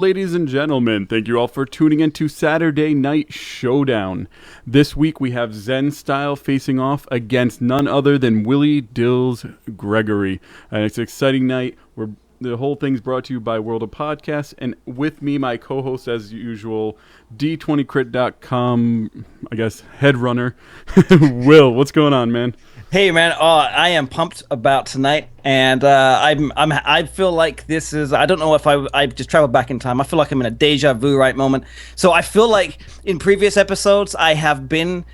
Ladies and gentlemen, thank you all for tuning in to Saturday Night Showdown. This week we have ZenStyle facing off against none other than Willie, Dills, Gregory. And it's an exciting night. The whole thing's brought to you by World of Podcasts, and with me, my co-host as usual, D20crit.com, I guess, head runner, Will. What's going on, man? Hey man, I am pumped about tonight, and I feel like this is, I don't know if I just traveled back in time. I feel like I'm in a deja vu right moment. So I feel like in previous episodes I have been,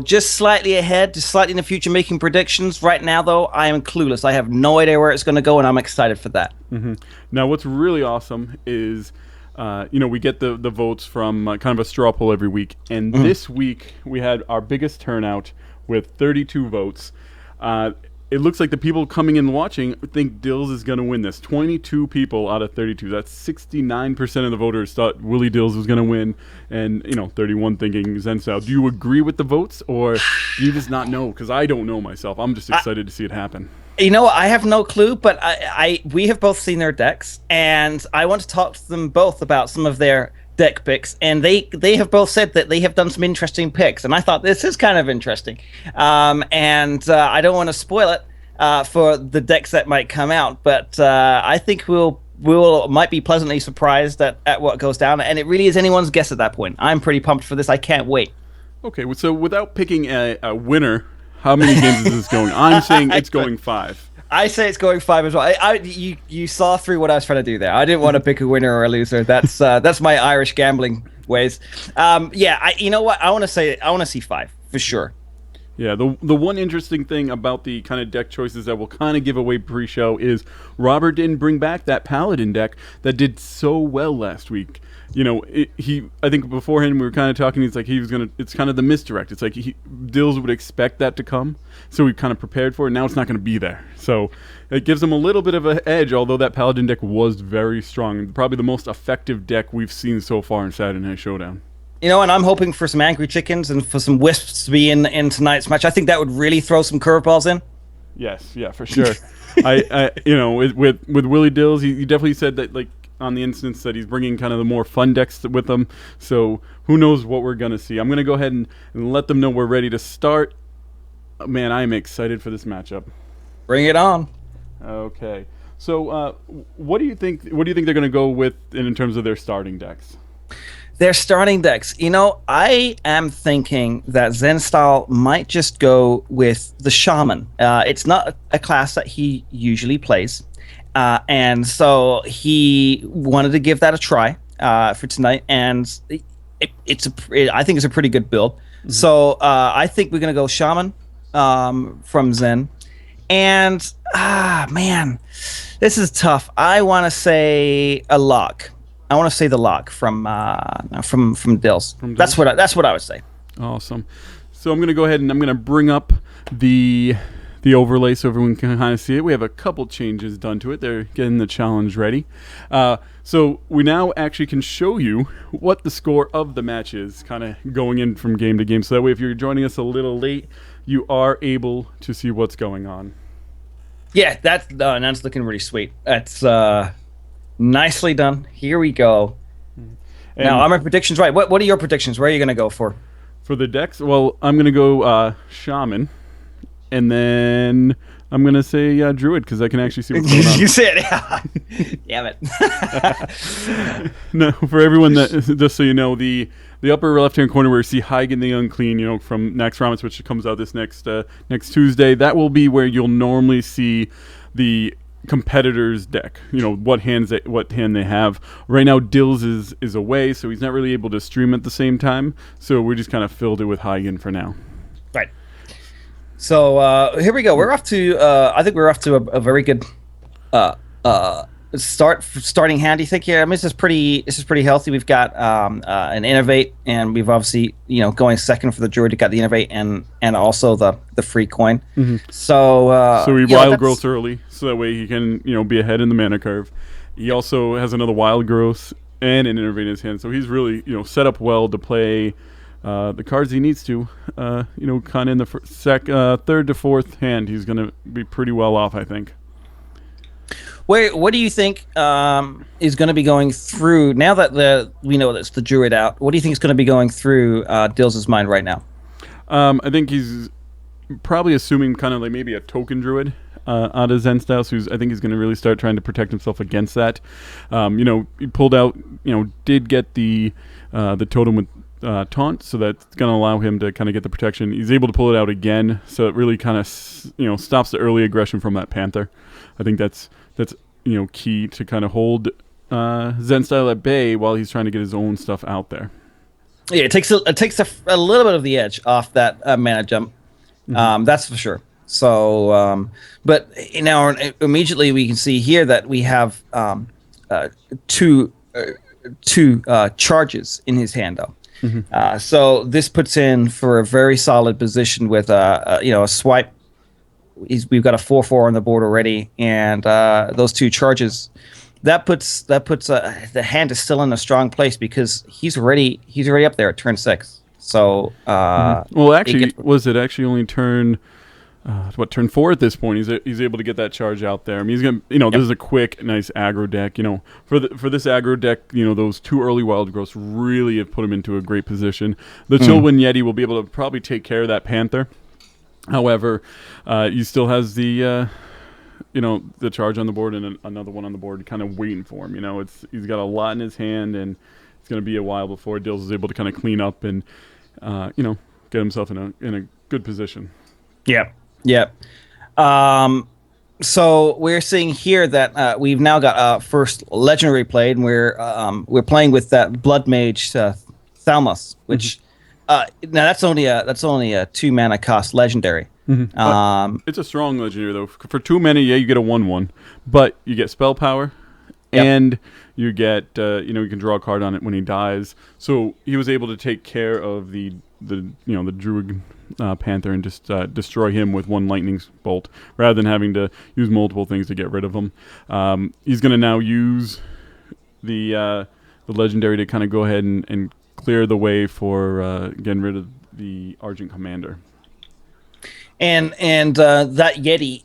just slightly ahead, just slightly in the future, making predictions. Right now though, I am clueless. I have no idea where it's going to go, and I'm excited for that. Mm-hmm. Now, what's really awesome is, we get the votes from kind of a straw poll every week, and this week we had our biggest turnout with 32 votes. It looks like the people coming in watching think Dills is going to win this. 22 people out of 32. That's 69% of the voters thought Willie Dills was going to win, and 31 thinking ZenStyle. Do you agree with the votes, or do you just not know? Because I don't know myself. I'm just excited to see it happen. I have no clue, but we have both seen their decks, and I want to talk to them both about some of their deck picks, and they have both said that they have done some interesting picks, and I thought this is kind of interesting, and I don't want to spoil it for the decks that might come out, but I think might be pleasantly surprised at what goes down, and it really is anyone's guess at that point. I'm pretty pumped for this. I can't wait. Okay, so without picking a winner, how many games is this going? I'm saying it's going 5. I say it's going 5 as well. You saw through what I was trying to do there. I didn't want to pick a winner or a loser. That's my Irish gambling ways. You know what? I want to see 5 for sure. Yeah, the one interesting thing about the kind of deck choices that will kind of give away pre-show is Robert didn't bring back that Paladin deck that did so well last week. I think beforehand we were kind of talking. It's like it's kind of the misdirect. It's like Dills would expect that to come, so we kind of prepared for it. Now it's not going to be there, so it gives him a little bit of an edge. Although that Paladin deck was very strong, probably the most effective deck we've seen so far in Saturday Night Showdown. And I'm hoping for some angry chickens and for some wisps to be in tonight's match. I think that would really throw some curveballs in. Yes, yeah, for sure. With Willie Dills, he definitely said that, like, on the instance that he's bringing kind of the more fun decks with him. So who knows what we're going to see. I'm going to go ahead and let them know we're ready to start. Man, I am excited for this matchup. Bring it on. Okay. So what do you think they're going to go with in terms of their starting decks? Their starting decks. I am thinking that ZenStyle might just go with the Shaman. It's not a class that he usually plays. And so he wanted to give that a try for tonight, and I think it's a pretty good build. Mm-hmm. So I think we're gonna go Shaman from Zen, and man, this is tough. I want to say a lock. I want to say the lock from Dills. That's what I would say. Awesome. So I'm gonna go ahead and I'm gonna bring up the overlay so everyone can kind of see it. We have a couple changes done to it. They're getting the challenge ready. So we now actually can show you what the score of the match is, kind of going in from game to game. So that way, if you're joining us a little late, you are able to see what's going on. Yeah, that's looking really sweet. That's nicely done. Here we go. And now, are my predictions right? What are your predictions? Where are you going to go for? For the decks? Well, I'm going to go Shaman. And then I'm going to say Druid, because I can actually see what's going on. You said it. Damn it. No, for everyone, just so you know, the upper left-hand corner where you see Hygen the Unclean, from Naxxramas, which comes out this next Tuesday, that will be where you'll normally see the competitor's deck, what hand they have. Right now, Dills is away, so he's not really able to stream at the same time, so we just kind of filled it with Hygen for now. Right. So here we go. We're off to. I think we're off to a very good starting hand. You think? Yeah. I mean, this is pretty healthy. We've got an innovate, and we've obviously going second for the Druid. You got the innovate and also the free coin. Mm-hmm. So he wild growth early, so that way he can be ahead in the mana curve. He also has another wild growth and an innovate in his hand, so he's really set up well to play the cards he needs to, kind of in the third to fourth hand, he's going to be pretty well off, I think. What do you think is going to be going through now that we know that's the druid out? What do you think is going to be going through Dills' mind right now? I think he's probably assuming kind of like maybe a token druid out of ZenStyle. So I think he's going to really start trying to protect himself against that. He pulled out, did get the totem with taunt, so that's going to allow him to kind of get the protection. He's able to pull it out again, so it really kind of stops the early aggression from that panther. I think that's key to kind of hold ZenStyle at bay while he's trying to get his own stuff out there. Yeah, it takes a little bit of the edge off that mana jump. That's for sure. So, but immediately we can see here that we have two charges in his hand, though. So this puts in for a very solid position with a swipe. We've got a 4/4 on the board already, and those two charges. That puts the hand is still in a strong place because he's already up there at turn 6. So well, actually, was it actually only turn 4 at this point? He's able to get that charge out there. I mean, he's gonna this is a quick, nice aggro deck. For this aggro deck, those 2 early wild growths really have put him into a great position. The Chillwind Yeti will be able to probably take care of that panther. However, he still has the charge on the board and another one on the board kind of waiting for him. He's got a lot in his hand, and it's going to be a while before Dills is able to kind of clean up and, get himself in a good position. Yeah. So we're seeing here that we've now got our first legendary played, and we're playing with that Blood Mage Thalmos, which now that's only a 2 mana cost legendary. It's a strong legendary though. For 2 mana, you get a 1/1, but you get spell power, and you get you can draw a card on it when he dies. So he was able to take care of the druid panther and just destroy him with 1 lightning bolt rather than having to use multiple things to get rid of him. He's going to now use the legendary to kind of go ahead and clear the way for getting rid of the Argent Commander. And that Yeti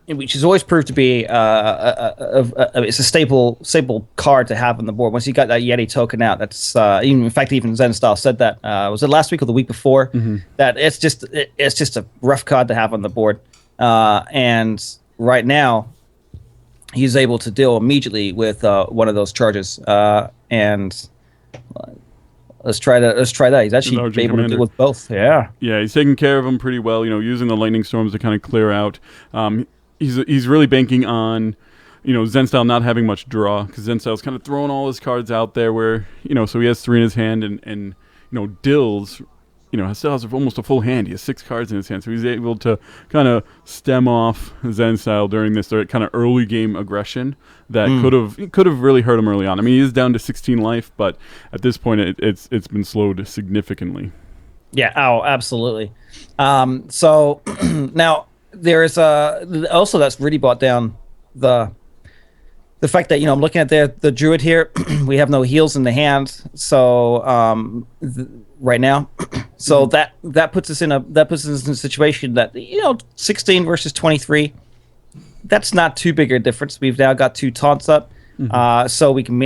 which has always proved to be it's a staple card to have on the board. Once you got that Yeti token out, that's even ZenStyle said that was it last week or the week before that it's just a rough card to have on the board. And right now, he's able to deal immediately with one of those charges. And let's try that. He's actually able to deal with both. Yeah, he's taking care of them pretty well. Using the lightning storms to kind of clear out. He's really banking on, ZenStyle not having much draw, because ZenStyle's kind of throwing all his cards out there where, so he has 3 in his hand, and Dills, still has almost a full hand. He has 6 cards in his hand, so he's able to kind of stem off ZenStyle during this kind of early game aggression that could have really hurt him early on. I mean, he is down to 16 life, but at this point, it's been slowed significantly. Yeah. Oh, absolutely. So now. There is also that's really brought down the fact that I'm looking at the druid here. We have no heals in the hand, so right now, so that puts us in a situation that 16 versus 23. That's not too big a difference. We've now got 2 taunts up, so we can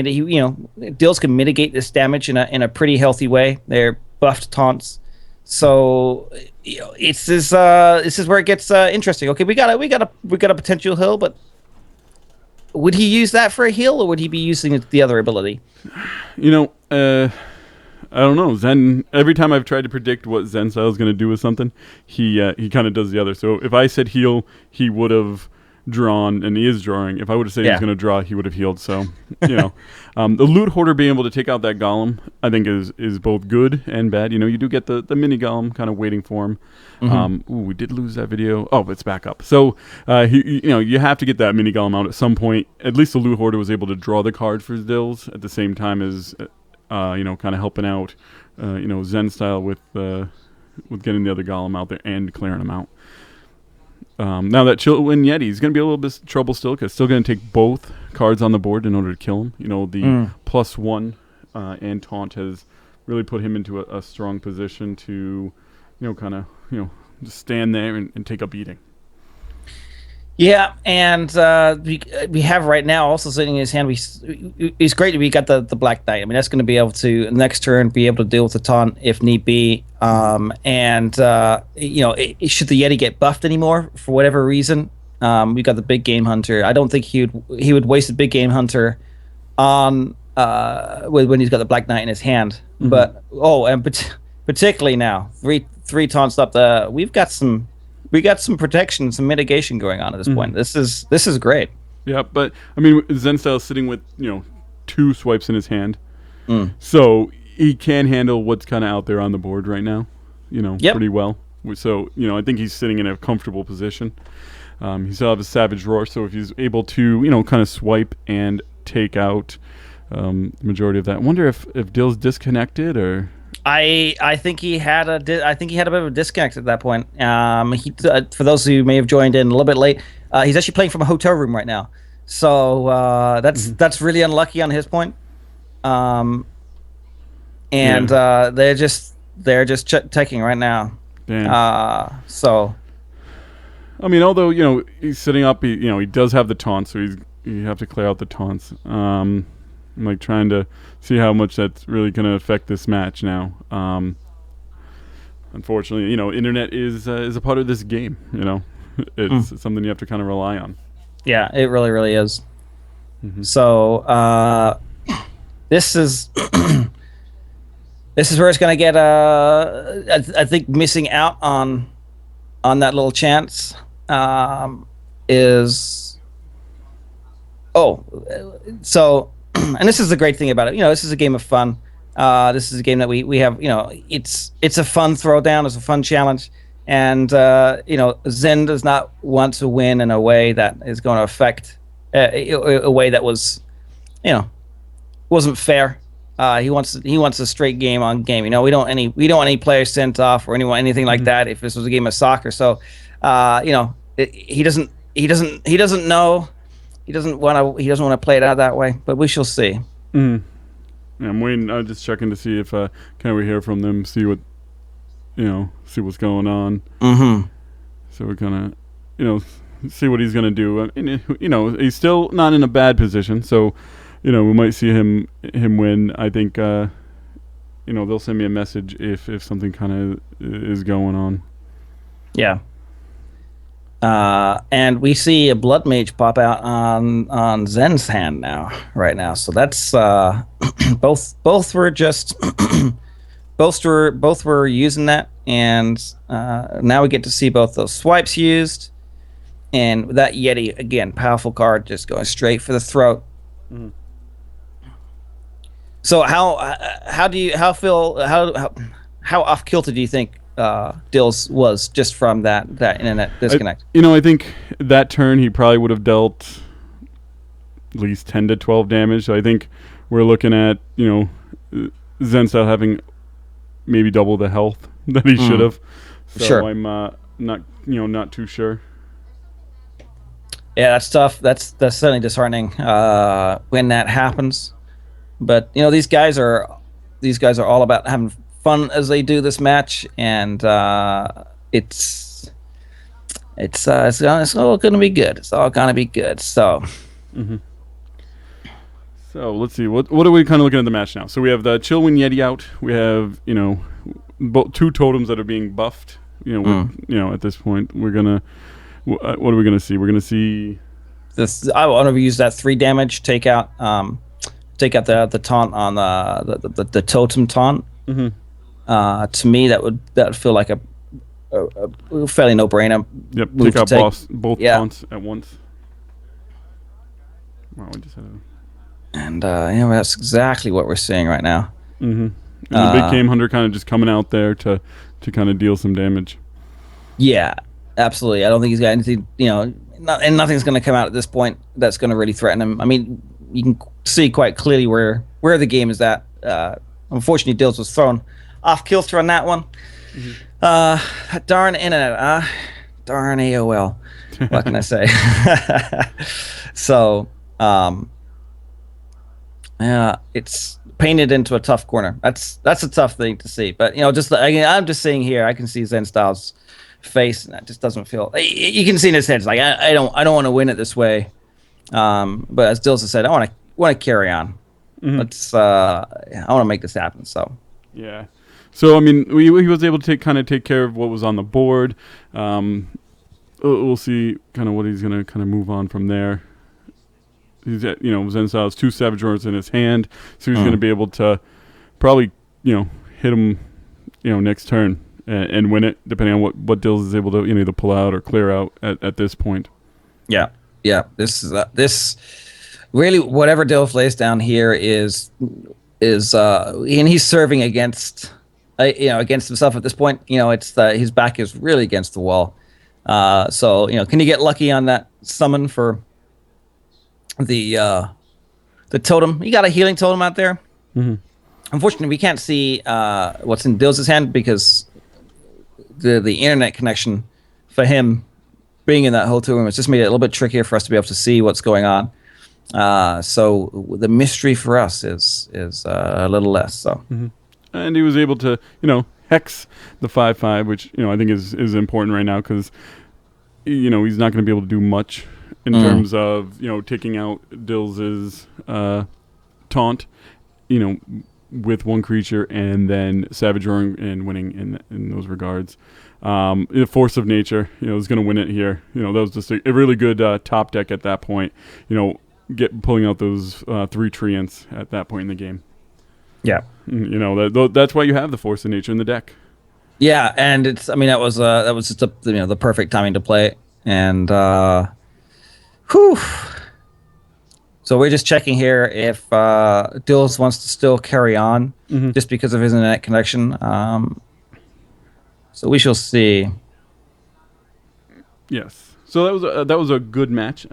Dills can mitigate this damage in a pretty healthy way. They're buffed taunts. So this is where it gets interesting. Okay, we got a potential heal, but would he use that for a heal, or would he be using the other ability? I don't know. Zen. Every time I've tried to predict what ZenStyle is going to do with something, he kind of does the other. So if I said heal, he would have drawn, and he is drawing. If I would have said he was going to draw, he would have healed. So the Loot Hoarder being able to take out that golem, I think is both good and bad. You do get the mini golem kind of waiting for him. We did lose that video. Oh, but it's back up. So you have to get that mini golem out at some point. At least the Loot Hoarder was able to draw the card for Dills at the same time as kind of helping out ZenStyle with getting the other golem out there and clearing him out. Now that Chillwind Yeti is going to be a little bit trouble still, because still going to take both cards on the board in order to kill him. The +1 and taunt has really put him into a strong position to, kind of, just stand there and take a beating. Yeah, and we have right now also sitting in his hand. It's great that we got the Black Knight. I mean, that's going to be able to next turn be able to deal with the taunt if need be. And should the Yeti get buffed anymore for whatever reason, we got the Big Game Hunter. I don't think he would waste the Big Game Hunter on when he's got the Black Knight in his hand. Mm-hmm. But particularly now, three taunts up. We got some protection, some mitigation going on at this point. This is great. Yeah, but I mean, ZenStyle is sitting with 2 swipes in his hand, so he can handle what's kind of out there on the board right now, pretty well. So I think he's sitting in a comfortable position. He still has a Savage Roar, so if he's able to kind of swipe and take out the majority of that. I wonder if Dills disconnected or. I think he had a bit of a disconnect at that point. For those who may have joined in a little bit late, he's actually playing from a hotel room right now, so that's really unlucky on his point. They're just checking right now. Damn. So. I mean, although he's sitting up, he does have the taunts, so you have to clear out the taunts. I'm like trying to see how much that's really going to affect this match now. Unfortunately, internet is a part of this game. It's something you have to kind of rely on. Yeah, it really, really is. Mm-hmm. So this is this is where it's going to get. I think missing out on that little chance is. So. And this is the great thing about it. This is a game of fun. This is a game that we have. It's a fun throwdown. It's a fun challenge. And Zen does not want to win in a way that is going to affect a way that was, wasn't fair. He wants a straight game on game. We don't want any players sent off or anything like that. If this was a game of soccer, so he doesn't know. He doesn't want to play it out that way, but we shall see. Mm. Yeah, I'm waiting. I'm just checking to see if can we hear from them, see what's going on. Mm-hmm. So we're gonna, see what he's gonna do. I mean, he's still not in a bad position, so we might see him win. I think they'll send me a message if something kind of is going on. Yeah. And we see a Blood Mage pop out on Zen's hand right now. So that's both were just both were using that, and now we get to see both those swipes used, and that Yeti again, powerful card, just going straight for the throat. Mm-hmm. So how off kilter do you think Dills was just from that internet disconnect? I think that turn he probably would have dealt at least 10 to 12 damage. So I think we're looking at ZenStyle having maybe double the health that he should have. So sure. I'm not too sure. Yeah, that's tough. That's certainly disheartening when that happens. But these guys are all about having fun as they do this match, and it's all going to be good. It's all going to be good. So, So let's see. What are we kind of looking at the match now? So we have the Chillwind Yeti out. We have two totems that are being buffed. At this point we're gonna. What are we gonna see? We're gonna see this. I want to use that 3 damage. Take out the taunt on the totem taunt. Mm-hmm. To me, that would feel like a fairly no-brainer. Yep, take out both taunts at once. Wow, we just had and that's exactly what we're seeing right now. Mm-hmm. And the Big Game Hunter kind of just coming out there to kind of deal some damage. Yeah, absolutely. I don't think he's got anything, and nothing's going to come out at this point that's going to really threaten him. I mean, you can see quite clearly where the game is at. Unfortunately, Dills was thrown off kilter on that one. Mm-hmm. Darn internet, darn AOL. What can I say? So, it's painted into a tough corner. That's a tough thing to see. But I'm just seeing here. I can see ZenStyle's face, and that just doesn't feel. You can see in his head, it's like I don't want to win it this way. But as Dills has said, I want to carry on. Let's I want to make this happen. So yeah. So I mean, he was able to take care of what was on the board. We'll see kind of what he's gonna kind of move on from there. He's at, ZenStyle has 2 Savage Roars in his hand, so he's going to be able to probably, hit him, next turn and win it, depending on what Dills is able to either pull out or clear out at this point. Yeah. This really, whatever Dills lays down here is and he's serving against, against himself at this point. It's his back is really against the wall. So can you get lucky on that summon for the totem? You got a healing totem out there. Unfortunately, we can't see what's in Dills' hand because the internet connection for him being in that hotel room has just made it a little bit trickier for us to be able to see what's going on. So the mystery for us is a little less. So, and he was able to hex the 5/5, which I think is important right now because he's not going to be able to do much in terms of taking out Dills's taunt, with one creature and then Savage Roaring and winning in those regards. The Force of Nature, is going to win it here. That was just a really good top deck at that point. Pulling out those 3 treants at that point in the game. Yeah, that's why you have the Force of Nature in the deck. Yeah, and that was just the perfect timing to play it. And whew. So we're just checking here if Dills wants to still carry on just because of his internet connection. So we shall see. Yes. So that was a good match.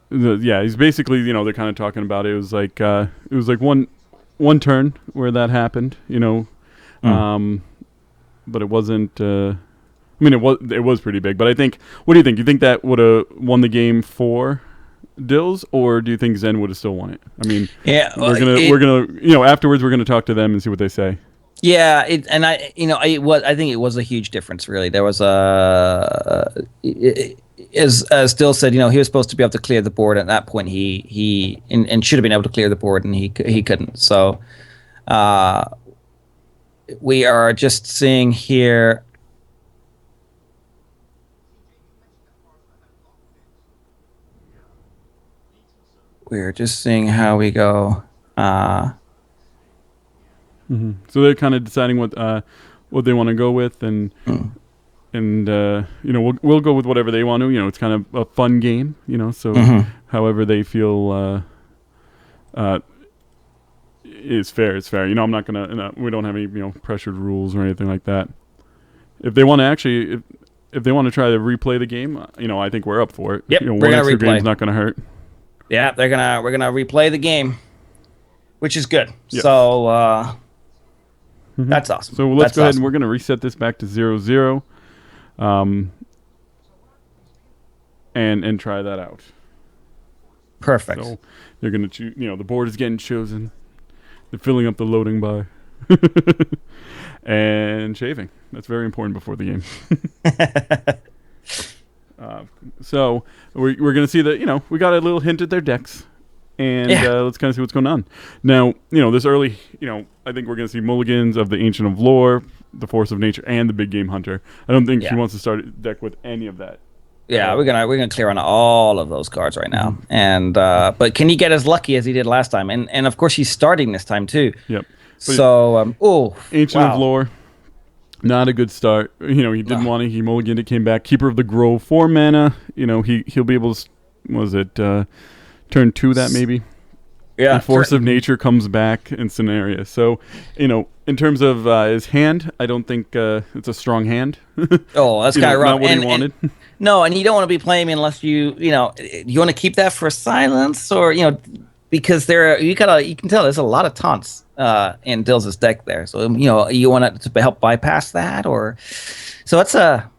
He's basically they're kind of talking about it. It was like one turn where that happened. But it wasn't. It was pretty big. But I think. What do you think? You think that would have won the game for Dills, or do you think Zen would have still won it? We're gonna afterwards we're gonna talk to them and see what they say. Yeah, I think it was a huge difference. Really, there was as Dills said, he was supposed to be able to clear the board. At that point, he should have been able to clear the board, and he couldn't. So, we are just seeing here. We're just seeing how we go. So they're kind of deciding what they want to go with, and we'll go with whatever they want to. It's kind of a fun game, So however they feel is fair. It's fair. I'm not gonna. We don't have any pressured rules or anything like that. If they want to if they want to try to replay the game, I think we're up for it. Yep, one extra game's not gonna hurt. Yeah, we're gonna replay the game, which is good. Yep. So that's awesome. So let's go ahead and we're gonna reset this back to 0-0, and try that out. Perfect. So you're gonna choose. The board is getting chosen. They're filling up the loading bar, and shaving. That's very important before the game. So we're going to see that, we got a little hint at their decks, and let's kind of see what's going on. Now, this early, I think we're going to see mulligans of the Ancient of Lore, the Force of Nature, and the Big Game Hunter. I don't think he wants to start a deck with any of that. Yeah, we're gonna clear on all of those cards right now, and but can he get as lucky as he did last time? And of course he's starting this time too. Yep. So Ancient of Lore, not a good start. He didn't want to. He mulliganed it, came back. Keeper of the Grove, 4 mana. He'll be able to. Was it turn 2 that maybe? Yeah. And Force of Nature comes back in scenario. So in terms of his hand, I don't think it's a strong hand. Oh, that's kind of rough. Not what he wanted. No, and you don't want to be playing me unless you want to keep that for silence, or because you can tell there's a lot of taunts in Dills' deck there. So you want it to help bypass that, or so that's a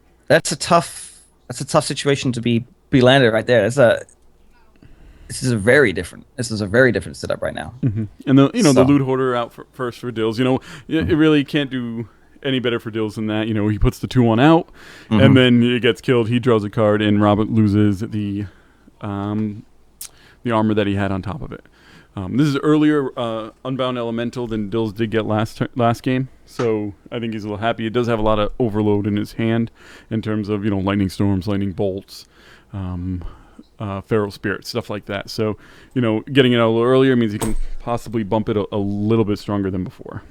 tough situation to be landed right there. This is a very different setup right now. And the loot hoarder out first for Dills. It really can't do any better for Dills than that. He puts the 2-1 out, and then he gets killed. He draws a card, and Robert loses the armor that he had on top of it. This is earlier Unbound Elemental than Dills did get last game, so I think he's a little happy. It does have a lot of overload in his hand in terms of lightning storms, lightning bolts, feral spirits, stuff like that. So getting it out a little earlier means he can possibly bump it a little bit stronger than before.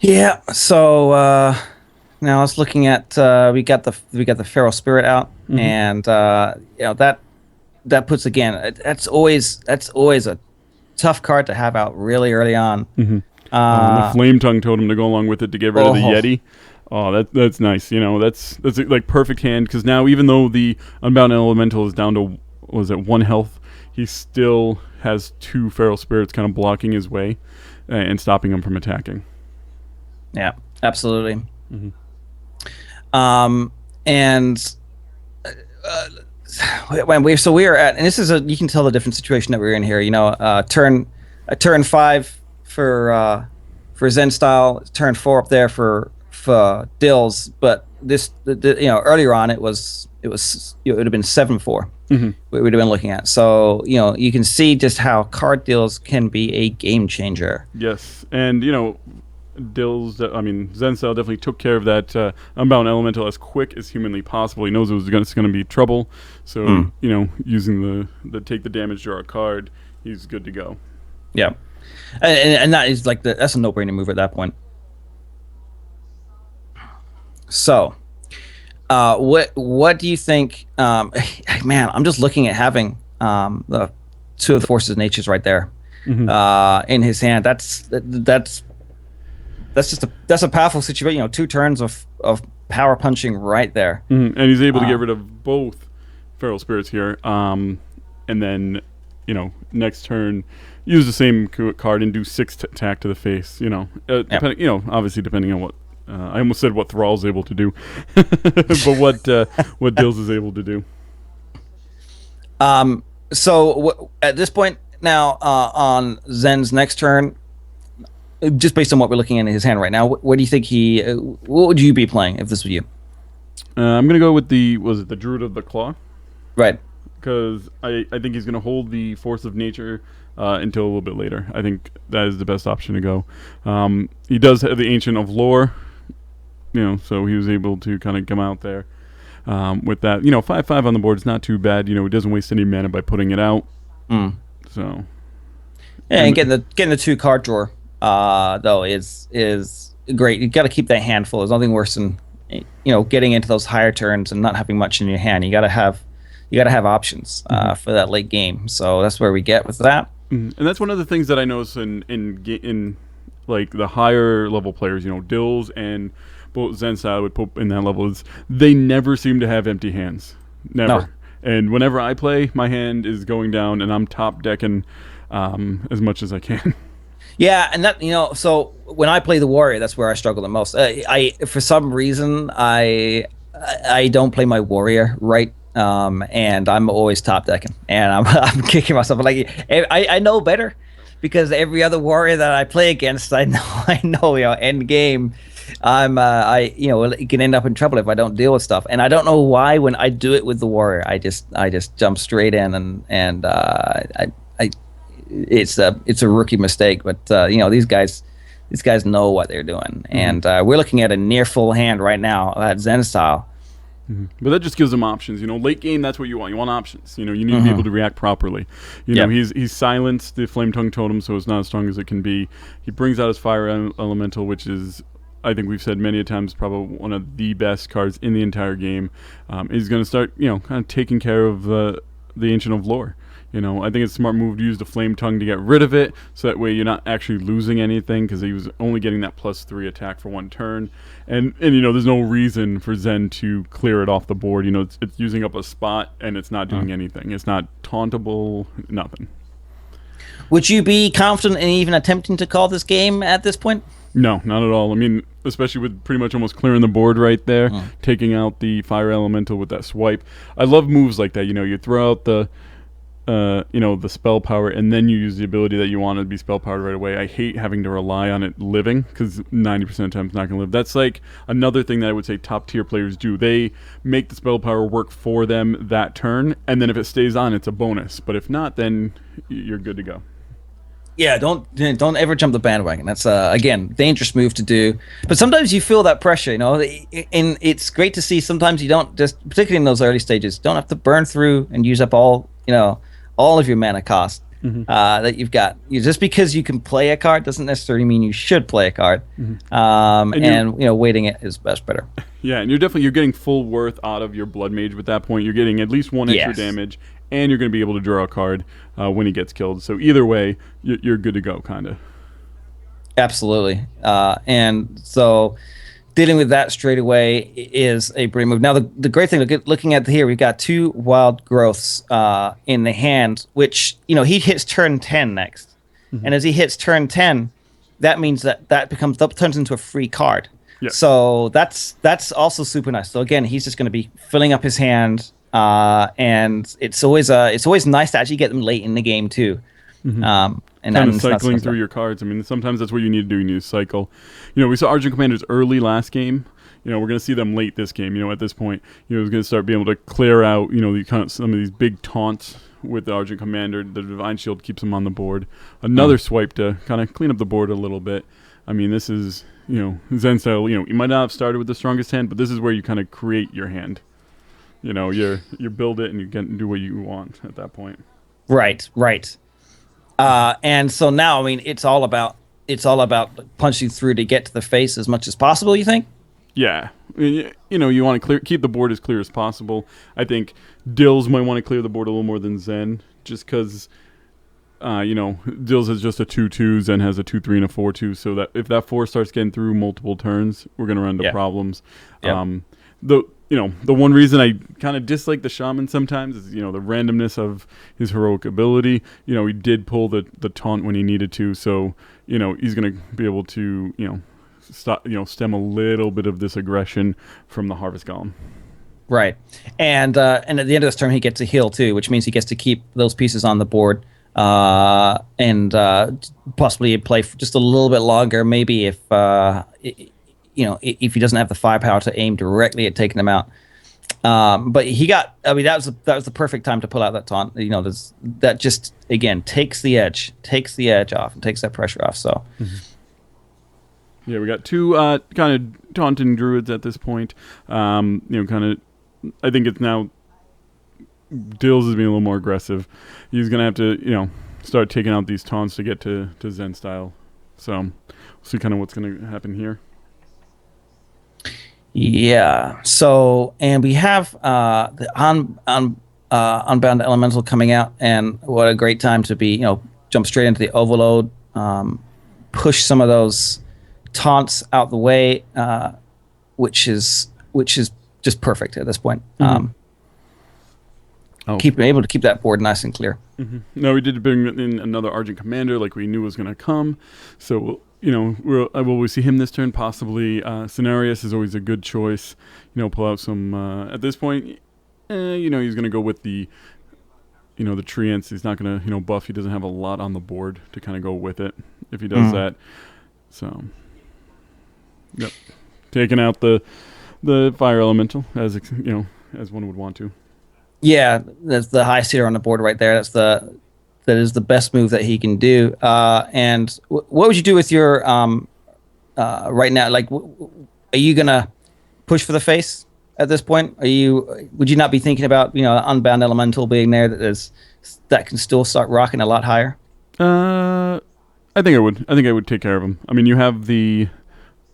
Yeah. So now I was looking at we got the feral spirit out, and that puts again. That's always a tough card to have out really early on. The flame tongue totem to go along with it to get rid of the Yeti. Oh, that's nice. That's like perfect hand, because now even though the Unbound Elemental is down to 1 health, he still has 2 feral spirits kind of blocking his way and stopping him from attacking. Yeah, absolutely. When we are at, and this is you can tell the different situation that we're in here. Turn 5 for ZenStyle, turn 4 up there for Dills, but this earlier on it would have been 7-4. We would have been looking at. So you can see just how card deals can be a game changer. Yes, and ZenStyle definitely took care of that Unbound Elemental as quick as humanly possible. He knows it's going to be trouble, so using the take the damage, draw a card, he's good to go. Yeah, and that is that's a no-brainer move at that point. So, what do you think? Man, I'm just looking at having the 2 of the forces of natures right there in his hand. That's just a powerful situation. 2 turns of power punching right there, and he's able to get rid of both feral spirits here. And then next turn use the same card and do 6 attack to the face. Depending, obviously depending on what. I almost said what Thrall's able to do, but what Dills is able to do. So at this point now, on Zen's next turn, just based on what we're looking at in his hand right now, what do you think what would you be playing if this were you? I'm gonna go with the Druid of the Claw, right? Because I think he's gonna hold the Force of Nature until a little bit later. I think that is the best option to go. He does have the Ancient of Lore. So he was able to kind of come out there with that. 5/5 on the board is not too bad. He doesn't waste any mana by putting it out. So yeah, and getting the 2 card drawer though is great. You got to keep that hand full. There's nothing worse than getting into those higher turns and not having much in your hand. You got to have options for that late game. So that's where we get with that. And that's one of the things that I notice in like the higher level players. Dills and both ZenStyle would put in that level, is they never seem to have empty hands. Never. No. And whenever I play, my hand is going down and I'm top decking as much as I can. Yeah, and that so when I play the warrior, that's where I struggle the most. I for some reason I don't play my warrior right, and I'm always top decking, and I'm kicking myself. Like I know better, because every other warrior that I play against, I know end game, it can end up in trouble if I don't deal with stuff. And I don't know why when I do it with the warrior, I just jump straight in and it's a rookie mistake. But these guys know what they're doing, and we're looking at a near full hand right now at ZenStyle. But that just gives them options. Late game, that's what you want. You want options. You need to be able to react properly. He's silenced the Flame Tongue Totem, so it's not as strong as it can be. He brings out his Fire Elemental, which is, I think we've said many a times, probably one of the best cards in the entire game. He's going to start, kind of taking care of the Ancient of Lore. I think it's a smart move to use the Flame Tongue to get rid of it, so that way you're not actually losing anything, because he was only getting that +3 attack for 1 turn. And there's no reason for Zen to clear it off the board. It's using up a spot, and it's not doing anything. It's not tauntable, nothing. Would you be confident in even attempting to call this game at this point? No, not at all. Especially with pretty much almost clearing the board right there, taking out the Fire Elemental with that swipe. I love moves like that. You throw out the the spell power, and then you use the ability that you want to be spell powered right away. I hate having to rely on it living, because 90% of the time it's not going to live. That's like another thing that I would say top tier players do. They make the spell power work for them that turn, and then if it stays on, it's a bonus. But if not, then you're good to go. Yeah, don't ever jump the bandwagon. That's again, dangerous move to do. But sometimes you feel that pressure, and it's great to see. Sometimes you don't, just particularly in those early stages, don't have to burn through and use up all of your mana cost that you've got. Just because you can play a card doesn't necessarily mean you should play a card. And waiting it is better. Yeah, and you're getting full worth out of your Blood Mage with that point. You're getting at least one extra damage, and you're going to be able to draw a card when he gets killed. So either way, you're good to go, kind of. Absolutely. And so dealing with that straight away is a brilliant move. Now, the great thing, looking at here, we've got 2 wild growths in the hand, which, he hits turn 10 next. And as he hits turn 10, that means that turns into a free card. Yeah. So that's also super nice. So again, he's just going to be filling up his hand, and it's always nice to actually get them late in the game too. And kind of cycling through your cards. I mean, sometimes that's what you need to do. You need to cycle. We saw Argent Commanders early last game. We're going to see them late this game. At this point, it's going to start being able to clear out, some of these big taunts with the Argent Commander. The Divine Shield keeps them on the board. Another swipe to kind of clean up the board a little bit. I mean, this is, ZenStyle. You might not have started with the strongest hand, but this is where you kind of create your hand. You build it and you get do what you want at that point. Right. And so now, I mean, it's all about punching through to get to the face as much as possible. You think? Yeah, you want to keep the board as clear as possible. I think Dills might want to clear the board a little more than Zen, just because, Dills has just a 2/2, Zen has a 2/3 and a 4/2. So that if that 4 starts getting through multiple turns, we're gonna run into problems. Yep. The one reason I kind of dislike the Shaman sometimes is, the randomness of his heroic ability. He did pull the taunt when he needed to, so, he's going to be able to, stop, stem a little bit of this aggression from the Harvest Golem. Right. And at the end of this turn, he gets a heal too, which means he gets to keep those pieces on the board and possibly play for just a little bit longer, maybe if he doesn't have the firepower to aim directly at taking them out. But that was the perfect time to pull out that taunt. That just, again, takes the edge off and takes that pressure off. So, yeah, we got 2 kind of taunting druids at this point. Kind of, I think it's now Dills is being a little more aggressive. He's gonna have to, start taking out these taunts to get to ZenStyle. So, we'll see kind of what's gonna happen here. Yeah. So, and we have the Unbound Elemental coming out, and what a great time to be, jump straight into the Overload, push some of those taunts out the way, which is just perfect at this point. Able to keep that board nice and clear. No, we did bring in another Argent Commander like we knew was going to will we see him this turn? Possibly. Cenarius is always a good choice. Pull out some. At this point, he's going to go with the, the Treants. He's not going to, buff. He doesn't have a lot on the board to kind of go with it if he does that. So, yep, taking out the Fire Elemental as one would want to. Yeah, that's the highest hitter on the board right there. That is the best move that he can do. And what would you do with your right now? Like, are you gonna push for the face at this point? Would you not be thinking about Unbound Elemental being there that can still start rocking a lot higher? I think I would. I think I would take care of him. I mean, you have the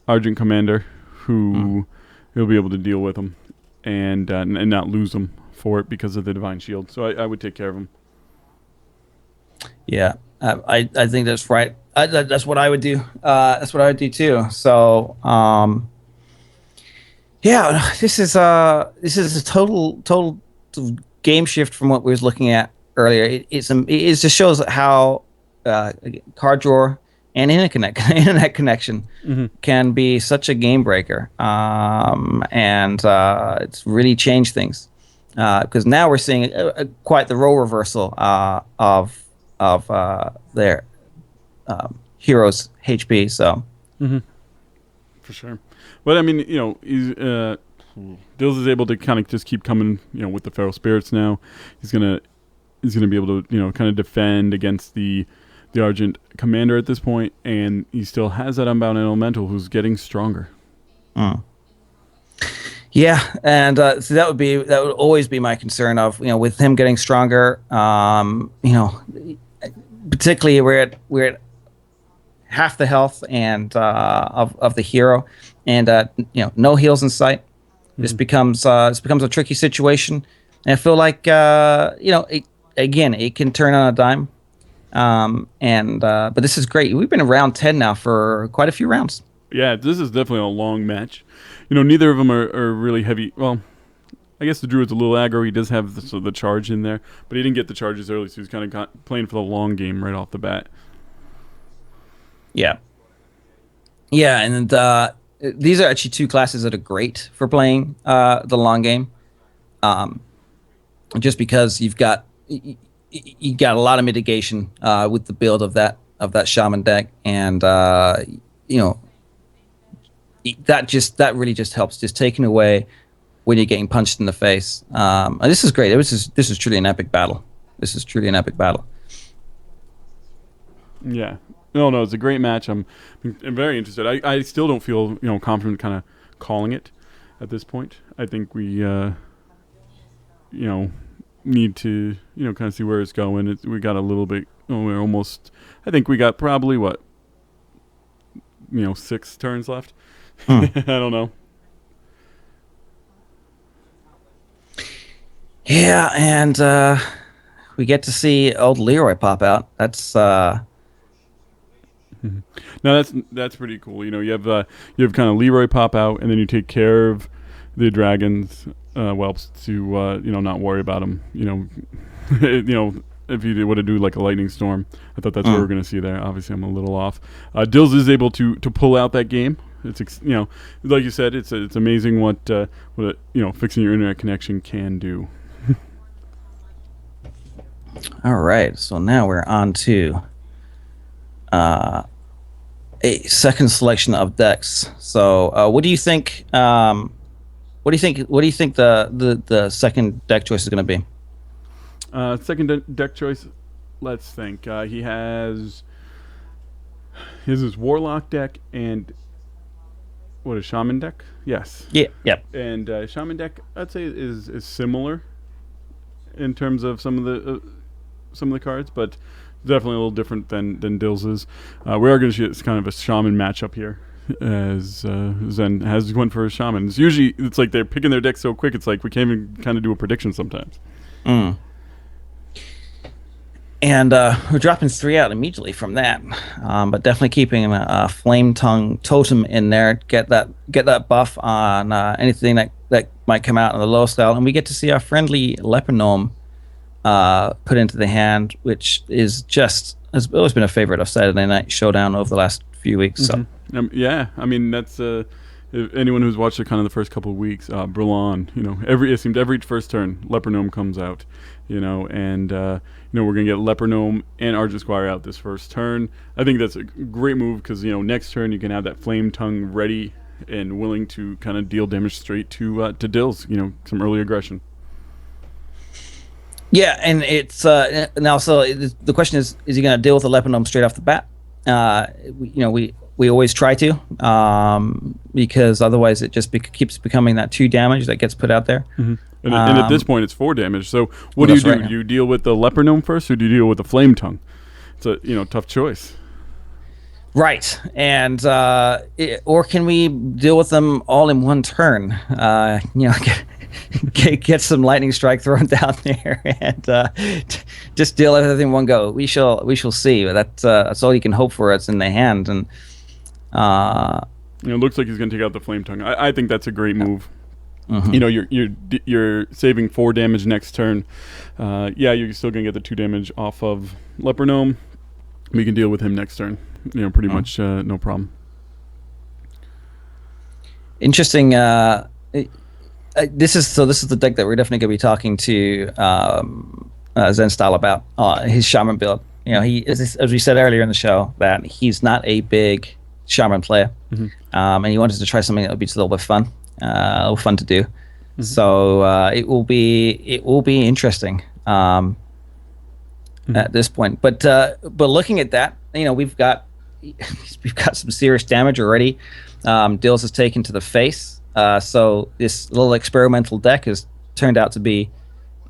Argent Commander who he'll be able to deal with him and not lose him for it because of the Divine Shield. So I would take care of him. Yeah, I think that's right. That's what I would do. That's what I would do too. So, this is a total game shift from what we was looking at earlier. It just shows how card drawer and internet connection can be such a game breaker, and it's really changed things. because now we're seeing quite the role reversal of their heroes' HP. So. For sure. But I mean, he's Dills is able to kind of just keep coming, with the feral spirits now. He's gonna be able to, kind of defend against the Argent commander at this point, and he still has that unbound elemental who's getting stronger. Yeah, and so that would always be my concern of, with him getting stronger, particularly we're at half the health and of the hero, and no heals in sight. This becomes a tricky situation, and I feel like it can turn on a dime. But this is great. We've been in round 10 now for quite a few rounds. Yeah, this is definitely a long match. Neither of them are really heavy. Well, I guess the Druid's a little aggro. He does have the charge in there, but he didn't get the charges early, so he's kind of playing for the long game right off the bat. Yeah. Yeah, and these are actually two classes that are great for playing the long game. Just because you got a lot of mitigation with the build of that shaman deck, and that really just helps, just taking away when you're getting punched in the face. And this is great. This is truly an epic battle. Yeah. No, it's a great match. I'm very interested. I still don't feel confident kind of calling it at this point. I think we need to kind of see where it's going. We got a little bit. We're almost. I think we got probably 6 turns left. I don't know. Yeah, and we get to see old Leroy pop out. That's. No, that's pretty cool. You have kind of Leroy pop out, and then you take care of the dragons whelps to not worry about them. If you would have do like a lightning storm, I thought that's what we're going to see there. Obviously, I'm a little off. Dills is able to pull out that game. It's like you said, it's amazing what fixing your internet connection can do. All right, so now we're on to a second selection of decks. So, what do you think? What do you think the second deck choice is going to be? Second deck choice. Let's think. He has his Warlock deck and what, a Shaman deck? Yes. Yeah. Yep. And Shaman deck, I'd say is similar in terms of some of the cards, but definitely a little different than Dills's. We are going to see it's kind of a Shaman matchup here, as Zen has went for a Shaman. It's like they're picking their deck so quick, it's like we can't even kind of do a prediction sometimes. And we're dropping 3 out immediately from that, but definitely keeping a Flame Tongue Totem in there. Get that buff on anything that might come out in the low style, and we get to see our friendly Leper Gnome put into the hand, which has always been a favorite of Saturday Night Showdown over the last few weeks. So yeah, I mean that's if anyone who's watched it kind of the first couple of weeks, Brulon, it seemed every first turn Leper Gnome comes out, and we're gonna get Leper Gnome and Argent Squire out this first turn. I think that's a great move because next turn you can have that Flame Tongue ready and willing to kind of deal damage straight to Dills, some early aggression. Yeah, and it's now. So the question is he going to deal with the Leper Gnome straight off the bat? We always try to, because otherwise it just keeps becoming that 2 damage that gets put out there. Mm-hmm. And at this point, it's 4 damage. So what do you do? Right, do you deal with the Leper Gnome first, or do you deal with the Flame Tongue? It's a tough choice. Right, and or can we deal with them all in one turn? Get some lightning strike thrown down there, and just deal everything in one go. We shall see. But that's all you can hope for. It's in the hand, and it looks like he's going to take out the Flame Tongue. I think that's a great move. Mm-hmm. You're saving 4 damage next turn. You're still going to get the 2 damage off of Leper Gnome. We can deal with him next turn. Pretty much no problem. Interesting. This is the deck that we're definitely going to be talking to ZenStyle about his shaman build. You know, he as we said earlier in the show that he's not a big shaman player, and he wanted to try something that would be just a little bit fun, a little fun to do. So it will be interesting at this point. But looking at that, you know, we've got some serious damage already. Dills has taken to the face. So this little experimental deck has turned out to be,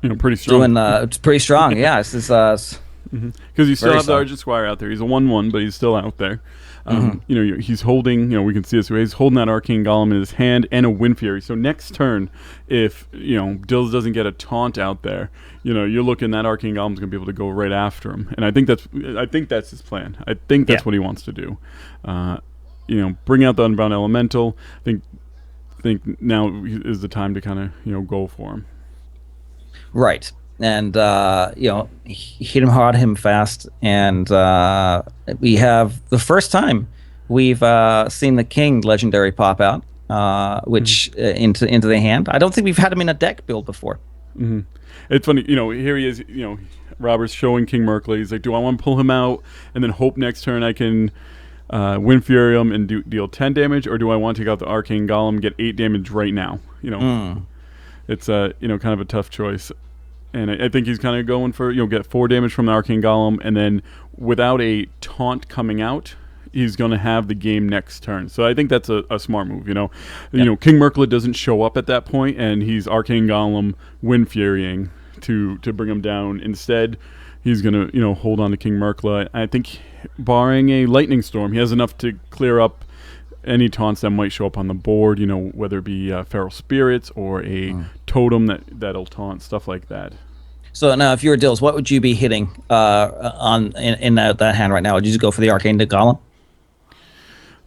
you know, pretty strong. It's pretty strong. Yeah, it's because you still have the Argent Squire out there. He's a 1/1, but he's still out there. You know, he's holding. You know, we can see this. He's holding that Arcane Golem in his hand and a Wind Fury. So next turn, if you know Dills doesn't get a taunt out there, you know, you're looking that Arcane Golem's gonna be able to go right after him. And I think that's his plan. I think that's what he wants to do. You know, bring out the Unbound Elemental. I think now is the time to kind of, you know, go for him. Right. And you know, hit him hard, hit him fast, and we have the first time we've seen the King legendary pop out, which into the hand. I don't think we've had him in a deck build before. It's funny, you know. Here he is. You know, Robert's showing King Merkley. He's like, "Do I want to pull him out and then hope next turn I can Wind Fury him and deal 10 damage, or do I want to take out the Arcane Golem, get 8 damage right now?" You know, it's you know, kind of a tough choice. And I think he's kind of going for, you know, get 4 damage from the Arcane Golem, and then without a taunt coming out, he's going to have the game next turn. So I think that's a smart move, you know. You know, King Merkley doesn't show up at that point, and he's Arcane Golem Wind Furying to bring him down. Instead, he's going to, you know, hold on to King Merkley. I think barring a Lightning Storm, he has enough to clear up any taunts that might show up on the board, you know, whether it be Feral Spirits or a totem that'll taunt, stuff like that. So now, if you were Dills, what would you be hitting in that hand right now? Would you just go for the Arcane Golem?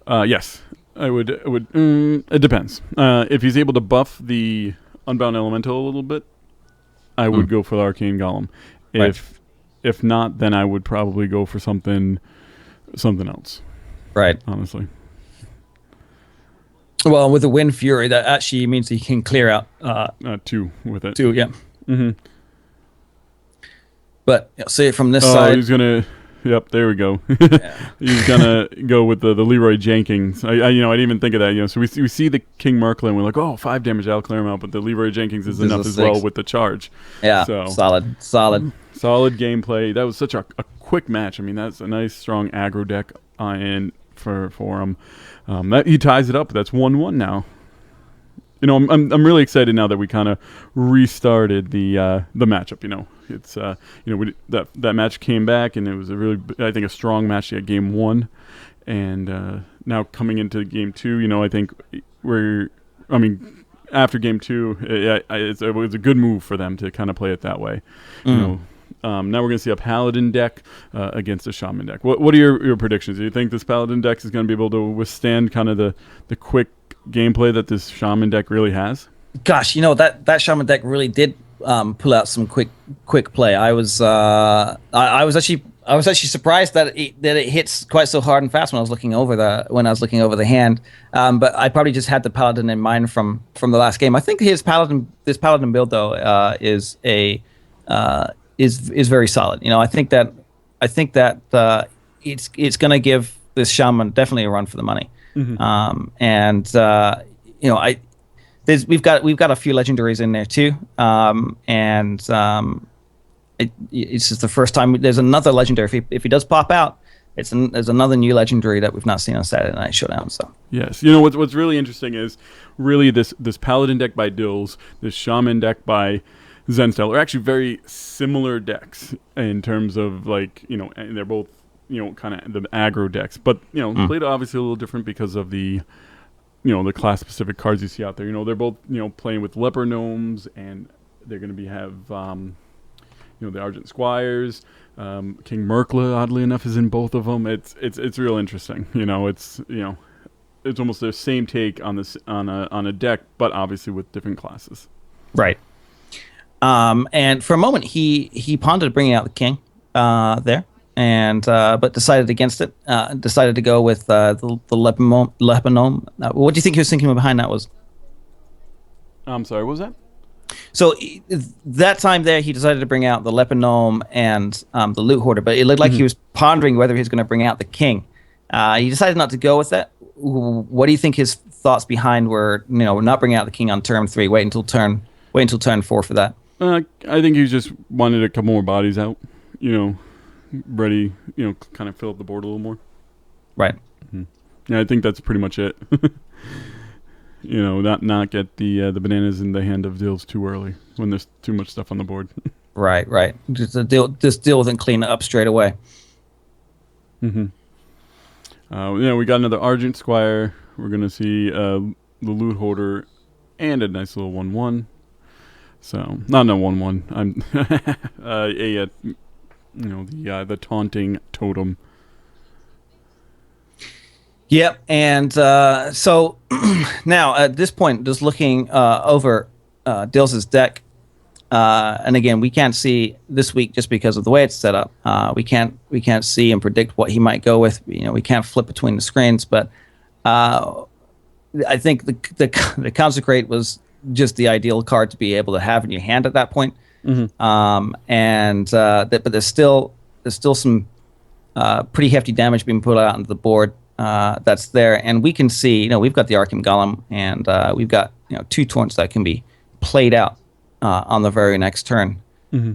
Yes, I would. It depends. If he's able to buff the Unbound Elemental a little bit, I would go for the Arcane Golem. If not, then I would probably go for something else. Right. Honestly. Well, with the Wind Fury, that actually means he can clear out 2 with it. 2, yeah. But you know, see it from this side. He's gonna. Yep, there we go. He's gonna go with the Leroy Jenkins. I didn't even think of that. You know, so we see the King Merkley and we're like, oh, 5 damage, I'll clear him out. But the Leroy Jenkins is enough as well with the charge. Yeah, so solid gameplay. That was such a quick match. I mean, that's a nice strong aggro deck in for him. That he ties it up. That's 1-1 now. You know, I'm really excited now that we kind of restarted the matchup. You know, it's you know, that match came back and it was a strong match at game 1, and now coming into game 2, you know, I think after game 2, it was a good move for them to kind of play it that way. You know, now we're going to see a Paladin deck against a Shaman deck. What are your predictions? Do you think this Paladin deck is going to be able to withstand kind of the quick gameplay that this Shaman deck really has? Gosh, you know, that Shaman deck really did pull out some quick play. I was actually surprised that it hits quite so hard and fast when I was looking over the hand. But I probably just had the Paladin in mind from the last game. I think this Paladin build though is very solid. You know, I think that it's going to give this Shaman definitely a run for the money. And you know, we've got a few legendaries in there too. It's just the first time there's another legendary. If he does pop out, there's another new legendary that we've not seen on Saturday Night Showdown. So yes, you know what's really interesting is really this Paladin deck by Dills, this Shaman deck by ZenStyle are actually very similar decks in terms of, like, you know, and they're both, you know, kind of the aggro decks, but you know, played obviously a little different because of the, you know, the class specific cards you see out there. You know, they're both, you know, playing with leper gnomes, and they're going to have you know, the Argent Squires. King Merkley, oddly enough, is in both of them. It's real interesting. You know, it's almost the same take on this on a deck, but obviously with different classes. Right. And for a moment, he pondered bringing out the King there, and but decided against it. Decided to go with the leper gnome. What do you think he was thinking behind that was? I think he was thinking, you know, maybe, you know, maybe a Leper gnome, you know, kind of the aggro deck, but you know, played obviously a little different because of the, you know, the class specific cards you see out there. You know, they're both, you know, playing with leper gnomes, and they're going to have you know, the Argent Squires. King Merkley, oddly enough, is in both of them. It's I'm sorry, what was that? So that time there, he decided to bring out the leopard gnome and the loot hoarder, but it looked like he was pondering whether he was going to bring out the king. He decided not to go with that. What do you think his thoughts behind were? We're not bringing out the king on turn 3. Wait until turn 4 for that. I think he just wanted a couple more bodies out. Ready. Kind of fill up the board a little more. Right. Mm-hmm. Yeah, I think that's pretty much it. Not get the bananas in the hand of Dills too early when there's too much stuff on the board. Right. Just deal with it and clean it up straight away. Mm-hmm. We got another Argent Squire. We're gonna see the loot hoarder and a nice little 1/1. So not a 1/1. I'm the taunting totem. Yep, and so now at this point, just looking over Dills' deck, and again, we can't see this week just because of the way it's set up. We can't see and predict what he might go with. We can't flip between the screens, but I think the Consecrate was just the ideal card to be able to have in your hand at that point. Mm-hmm. But there's still some pretty hefty damage being put out onto the board. That's there, and we can see, we've got the Arcane Golem, and we've got 2 taunts that can be played out on the very next turn. Mm-hmm.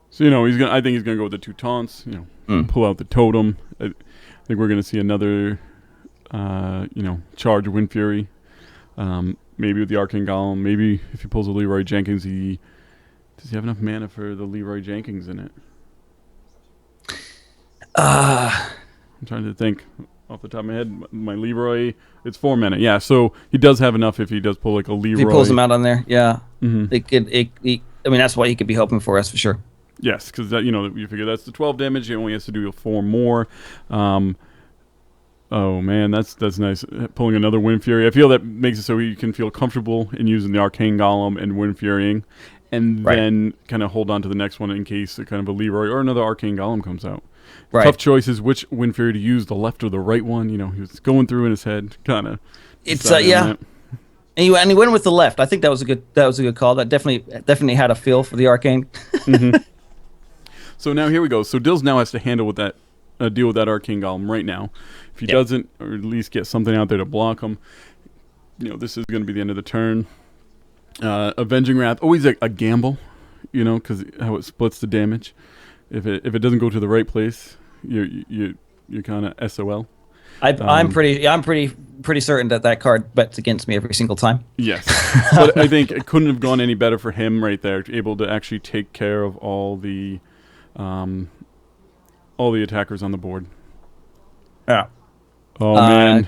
So I think he's gonna go with the 2 taunts. Pull out the totem. I think we're gonna see another, charge Wind Fury. Maybe with the Arcane Golem. Maybe if he pulls a Leroy Jenkins, does he have enough mana for the Leroy Jenkins in it? I'm trying to think off the top of my head. My Leroy, it's 4 mana. Yeah, so he does have enough if he does pull like a Leroy. If he pulls him out on there, yeah. Mm-hmm. That's what he could be hoping for, that's for sure. Yes, because you figure that's the 12 damage. He only has to do 4 more. Oh man, that's nice. Pulling another Wind Fury. I feel that makes it so he can feel comfortable in using the Arcane Golem and Wind Furying, and then kind of hold on to the next one in case kind of a Leroy or another Arcane Golem comes out. Right. Tough choices, which Wind Fury to use, the left or the right one. He was going through in his head, kind of. It's yeah. And he went with the left. I think that was a good call. That definitely had a feel for the Arcane. Mm-hmm. So now here we go. So Dills now has to deal with that Arcane Golem right now. If he doesn't, or at least get something out there to block him, this is going to be the end of the turn. Avenging Wrath, always a gamble, because how it splits the damage. If it doesn't go to the right place, you're kind of SOL. I'm pretty certain that card bets against me every single time. Yes, but I think it couldn't have gone any better for him right there, able to actually take care of all the attackers on the board. Yeah. Oh man,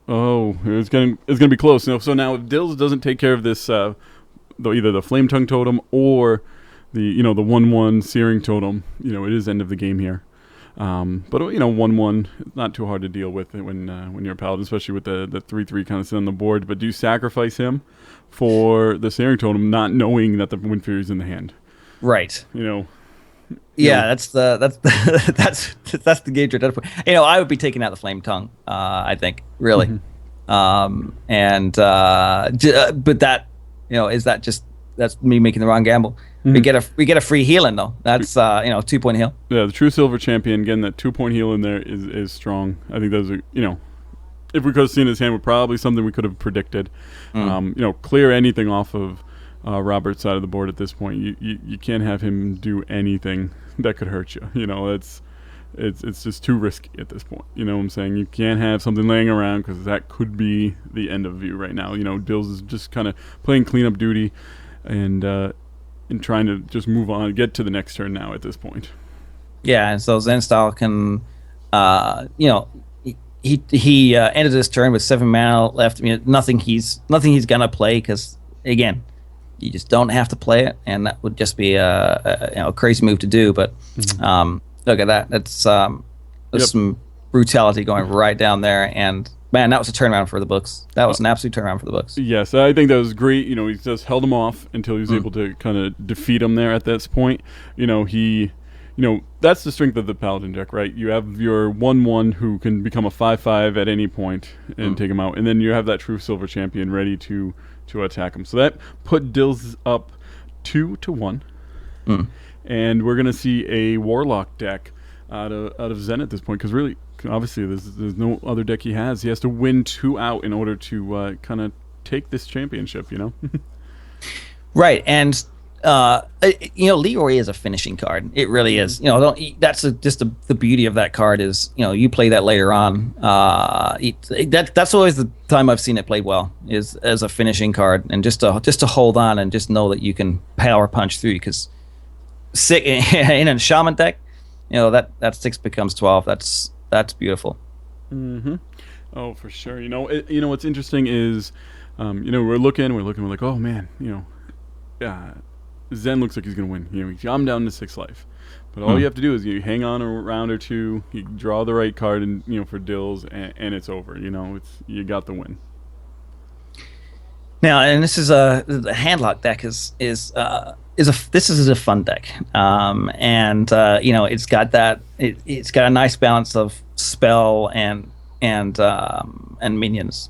it's gonna be close. So now if Dills doesn't take care of this, either the Flame Tongue Totem or the 1/1 Searing Totem, it is end of the game here. But 1/1, not too hard to deal with when you're a paladin, especially with the 3/3 kind of sit on the board. But do you sacrifice him for the Searing Totem, not knowing that the Wind Fury is in the hand? Right. Yeah, that's the gauge at that point. I would be taking out the Flame Tongue. I think really, but that is that just that's me making the wrong gamble. Mm-hmm. We get a free healing though. That's 2-point heal. Yeah, the true silver champion getting that 2-point heal in there is strong. I think those are if we could have seen his hand, would probably something we could have predicted. Clear anything off of Robert's side of the board at this point. You can't have him do anything that could hurt you. It's just too risky at this point. You know what I'm saying? You can't have something laying around because that could be the end of you right now. Dills is just kind of playing cleanup duty and trying to just move on, get to the next turn now at this point. Yeah, and so ZenStyle can, he ended his turn with 7 mana left. I mean, nothing he's gonna play because again, you just don't have to play it, and that would just be a crazy move to do. But look at that. That's some brutality going right down there, and man, that was a turnaround for the books. That was an absolute turnaround for the books. Yes, I think that was great. He just held him off until he was able to kind of defeat him there at this point. He that's the strength of the Paladin deck, right? You have your 1/1 who can become a 5/5 at any point and take him out, and then you have that true silver champion ready to attack him. So that put Dills up 2-1, and we're gonna see a Warlock deck out of Zen at this point, because really, obviously, there's no other deck he has. He has to win 2 out in order to kind of take this championship. Right, and Leroy is a finishing card. It really is. That's just the beauty of that card is, you play that later on. That's always the time I've seen it played well, is as a finishing card, and just to hold on and just know that you can power punch through. Because in a shaman deck, that 6 becomes 12. That's beautiful. Mm-hmm. Oh, for sure. What's interesting is, we're looking, we're like, oh man, Zen looks like he's going to win. I'm down to 6 life. But all you have to do is you hang on a round or two, you draw the right card and for Dills, and it's over. You got the win. Now, and this is the handlock deck is a fun deck. It's got that it's got a nice balance of spell and minions.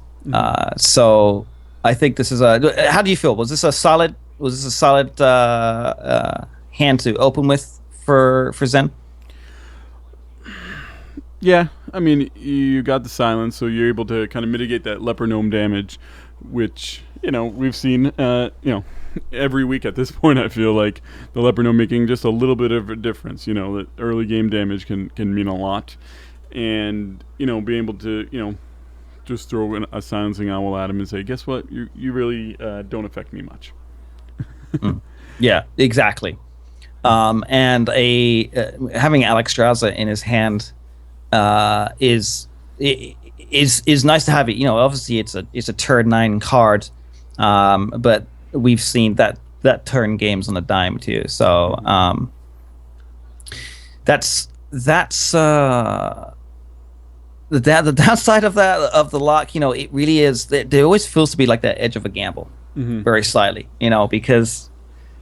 So I think this is how do you feel? Was this a solid hand to open with for Zen? Yeah, I mean, you got the silence, so you're able to kind of mitigate that leper gnome damage, which we've seen every week at this point. I feel like the leper gnome making just a little bit of a difference. That early game damage can mean a lot, and being able to just throw a silencing owl at him and say, guess what, you really don't affect me much. Yeah, exactly. And having Alexstrasza in his hand is nice to have it. Obviously it's a turn 9 card, but we've seen that turn games on a dime too. So that's the downside of the lock. It really is. There always feels to be like that edge of a gamble. Very slightly, because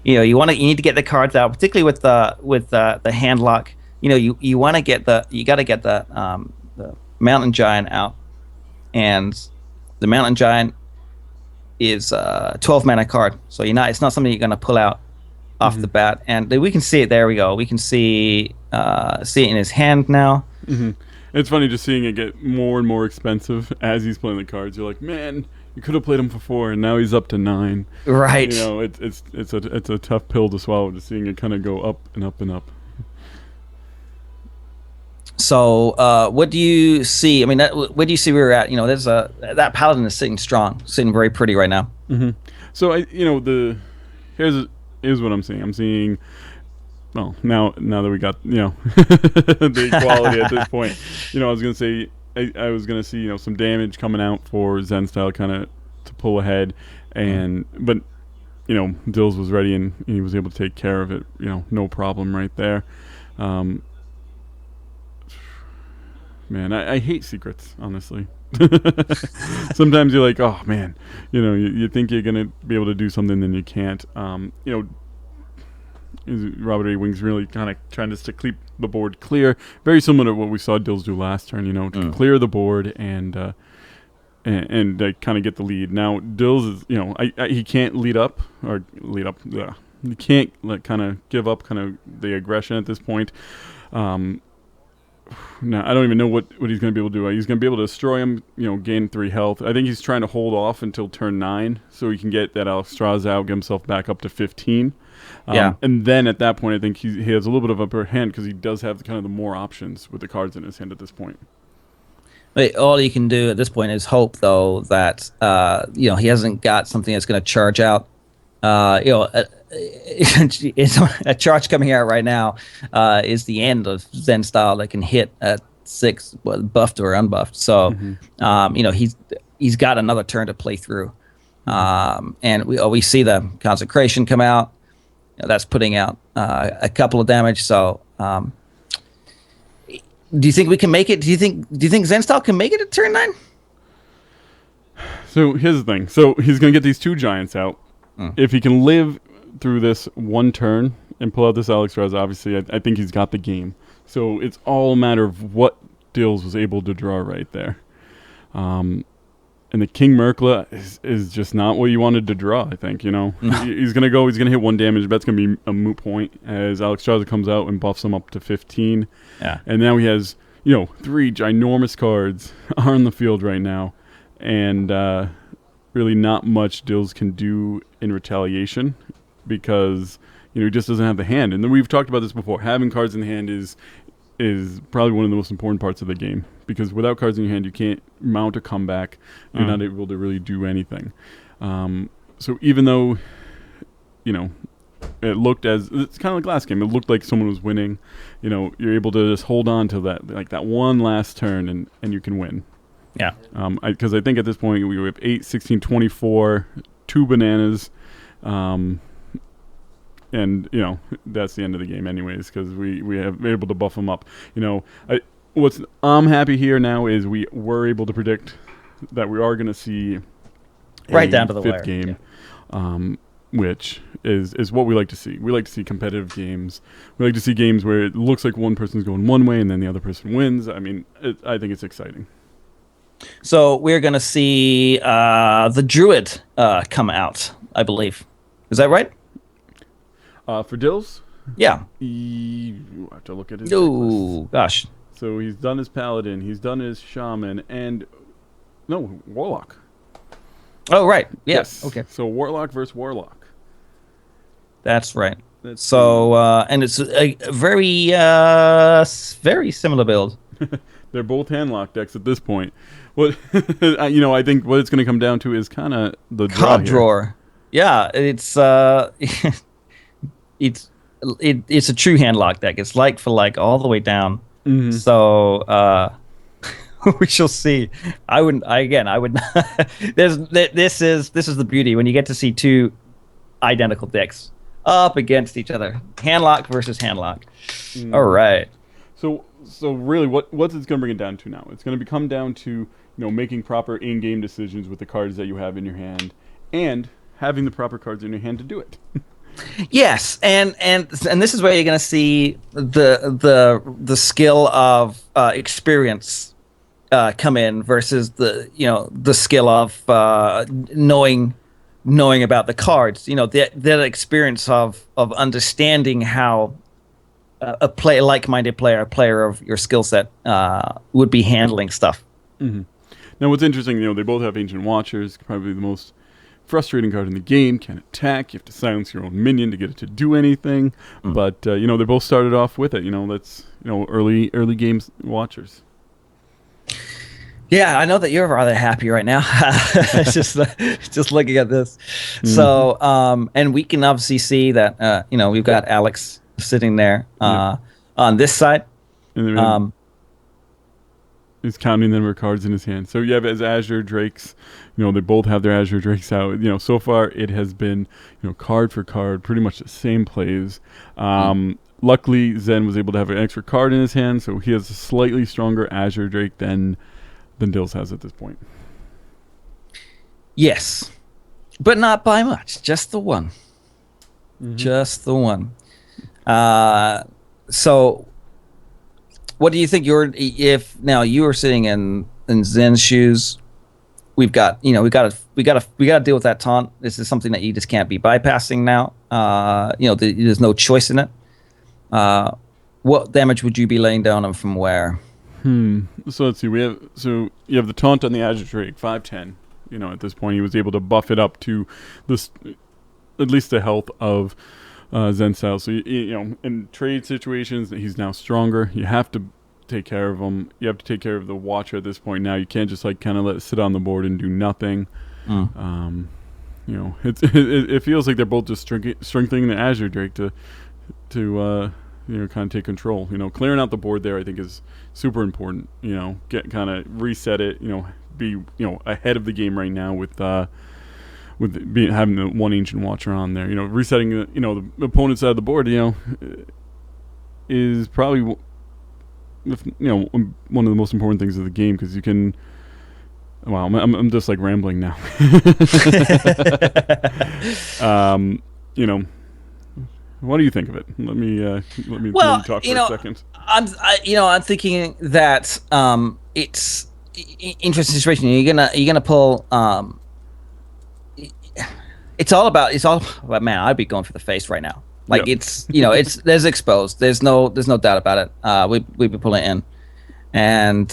you need to get the cards out, particularly with the hand lock. You want to get the Mountain Giant out, and the Mountain Giant is a 12 mana card, so it's not something you're going to pull out off the bat. And we can see it. There we go. We can see it in his hand now. It's funny just seeing it get more and more expensive as he's playing the cards. You're like, man, you could have played him for 4, and now he's up to 9. Right. It's a tough pill to swallow, just seeing it kind of go up and up and up. So, what do you see? I mean, where do you see where we're at? There's that Paladin is sitting strong, sitting very pretty right now. So here's what I'm seeing. I'm seeing. Well, now that we got the equality at this point, I was gonna say I was gonna see some damage coming out for ZenStyle kind of to pull ahead, but Dills was ready and he was able to take care of it, no problem right there. Man, I hate secrets, honestly. Sometimes you're like, oh man, you think you're gonna be able to do something, then you can't. Robert A. Wing's really kind of trying to keep the board clear, very similar to what we saw Dills do last turn. To clear the board and kind of get the lead. Now Dills is, he can't lead up. Yeah. He can't kind of give up kind of the aggression at this point. Now I don't even know what he's going to be able to do. He's going to be able to destroy him, gain 3 health. I think he's trying to hold off until turn 9 so he can get that Alexstrasza out, get himself back up to 15. And then at that point, I think he has a little bit of upper hand because he does have kind of the more options with the cards in his hand at this point. All you can do at this point is hope, though, that he hasn't got something that's going to charge out. It's a charge coming out right now is the end of ZenStyle that can hit at 6, buffed or unbuffed. So he's got another turn to play through, and we see the consecration come out. That's putting out a couple of damage. So do you think we can make it? Do you think ZenStyle can make it at turn 9? So here's the thing. So he's going to get these 2 giants out. If he can live through this one turn and pull out this Alexstrasza, obviously I think he's got the game. So it's all a matter of what Dills was able to draw right there. And the King Merkla is just not what you wanted to draw, I think. He's going to hit 1 damage. That's going to be a moot point as Alexstrasza comes out and buffs him up to 15. Yeah. And now he has, 3 ginormous cards on the field right now. And really not much Dills can do in retaliation because, he just doesn't have the hand. And then we've talked about this before. Having cards in the hand is probably one of the most important parts of the game because without cards in your hand, you can't mount a comeback. You're not able to really do anything. So even though, it looked it's kind of like last game. It looked like someone was winning. You're able to just hold on to that one last turn and you can win. Yeah. Because I think at this point we have 8, 16, 24, 2 bananas. And that's the end of the game, anyways, because we have been able to buff them up. I'm happy here now is we were able to predict that we are going to see right down to the 5th wire game, which is what we like to see. We like to see competitive games. We like to see games where it looks like one person's going one way and then the other person wins. I mean, I think it's exciting. So we're going to see the Druid come out, I believe. Is that right? For Dills? Yeah. You have to look at his Oh, checklist. gosh. So he's done his Paladin, he's done his Shaman, and... No, Warlock. Oh, right. Yeah. Yes. Okay. So Warlock versus Warlock. That's right. That's and it's a very, very similar build. They're both handlock decks at this point. What I think what it's going to come down to is kind of the Card drawer. Yeah, it's it's a true handlock deck. It's like for like all the way down. Mm-hmm. So we shall see. I would not. This is the beauty when you get to see 2 identical decks up against each other. Handlock versus handlock. Mm. All right. So really, what's it's going to bring it down to now? It's going to come down to making proper in-game decisions with the cards that you have in your hand, and having the proper cards in your hand to do it. Yes, and this is where you're going to see the skill of experience come in versus the skill of knowing about the cards. That experience of understanding how a like-minded player, a player of your skill set, would be handling stuff. Mm-hmm. Now, what's interesting, they both have Ancient Watchers, probably the most frustrating card in the game. Can't attack. You have to silence your own minion to get it to do anything. Mm. But they both started off with it. That's early games Watchers. Yeah, I know that you're rather happy right now. just looking at this. Mm-hmm. So and we can obviously see that we've got Alex sitting there on this side. And he's counting the number of cards in his hand. So you have his Azure Drakes. They both have their Azure Drakes out. So far it has been card for card, pretty much the same plays. Luckily, Zen was able to have an extra card in his hand, so he has a slightly stronger Azure Drake than Dills has at this point. Yes, but not by much. Just the one. Mm-hmm. Just the one. So what do you think if now you are sitting in Zen's shoes? We got to deal with that taunt. This is something that you just can't be bypassing now. There's no choice in it. What damage would you be laying down and from where? So let's see. You have the taunt on the Azure Drake, 5/10. At this point he was able to buff it up to this, at least the health of ZenStyle. So in trade situations he's now stronger. You have to take care of him. You have to take care of the Watcher at this point now. You can't just kind of let it sit on the board and do nothing. It feels like they're both just strengthening the Azure Drake to kind of take control. Clearing out the board there I think is super important. Get kind of reset it. Be ahead of the game right now with having the one Ancient Watcher on there. Resetting the opponent's side of the board. Is probably one of the most important things of the game because you can. Wow, I'm just rambling now. What do you think of it? Let me let me talk for a second. I'm thinking that it's interesting situation. You're gonna pull. It's all about man. I'd be going for the face right now. Like Yep. it's there's exposed. There's no doubt about it. We'd be pulling it in, and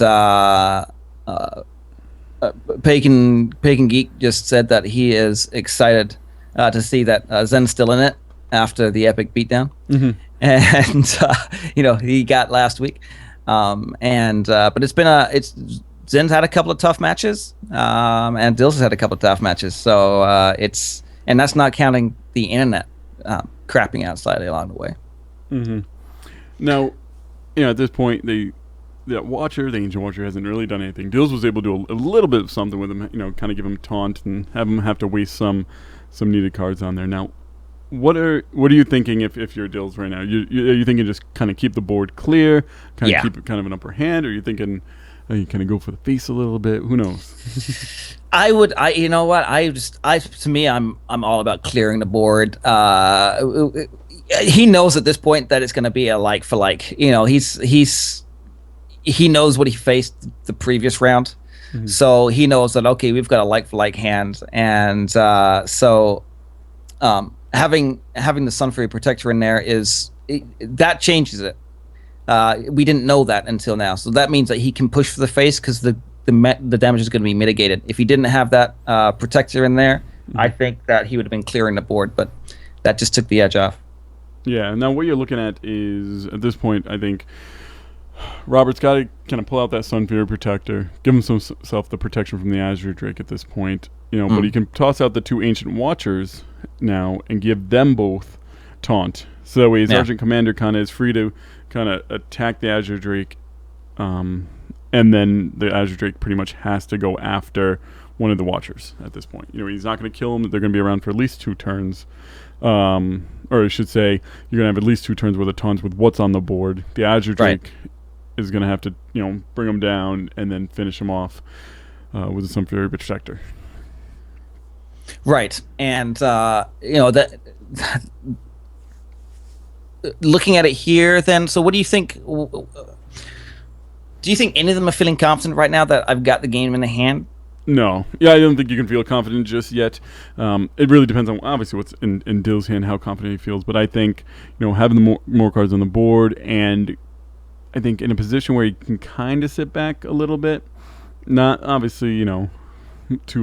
Pagan Geek just said that he is excited to see that Zen's still in it after the epic beatdown, and he got last week, but Zen's had a couple of tough matches, and Dills has had a couple of tough matches, so and that's not counting the internet crapping out slightly along the way. Now, at this point, the Ancient Watcher hasn't really done anything. Dills was able to do a little bit of something with him, kind of give him taunt and have him have to waste some needed cards on there. Now, what are you thinking if you're Dills right now? Are you thinking just kind of keep the board clear, kind of keep it kind of an upper hand, or are you thinking you kind of go for the face a little bit? Who knows? You know what? To me, I'm all about clearing the board. He knows at this point that it's going to be a like for like. He knows what he faced the previous round, so he knows that okay, we've got a like for like hand, and having the Sun Fury Protector in there that changes it. We didn't know that until now, so that means that he can push for the face because the damage is going to be mitigated. If he didn't have that protector in there, I think that he would have been clearing the board, but that just took the edge off. Yeah. Now what you're looking at is at this point, I think Robert's got to kind of pull out that Sun Fury Protector, give himself the protection from the Azure Drake at this point, but he can toss out the two Ancient Watchers now and give them both taunt, so that way his Sergeant Commander kind of is free to kind of attack the Azure Drake, and then the Azure Drake pretty much has to go after one of the Watchers at this point. He's not going to kill them. They're going to be around for at least 2 turns. Or I should say, you're going to have at least 2 turns worth of taunts with what's on the board. The Azure Drake is going to have to, bring them down and then finish them off with Sun Fury Protector. Right. And, that looking at it here, then, so what do you think? Do you think any of them are feeling confident right now that I've got the game in the hand? No. Yeah, I don't think you can feel confident just yet. It really depends on, obviously, what's in Dill's hand, how confident he feels. But I think, having the more cards on the board, and I think in a position where he can kind of sit back a little bit, not, obviously,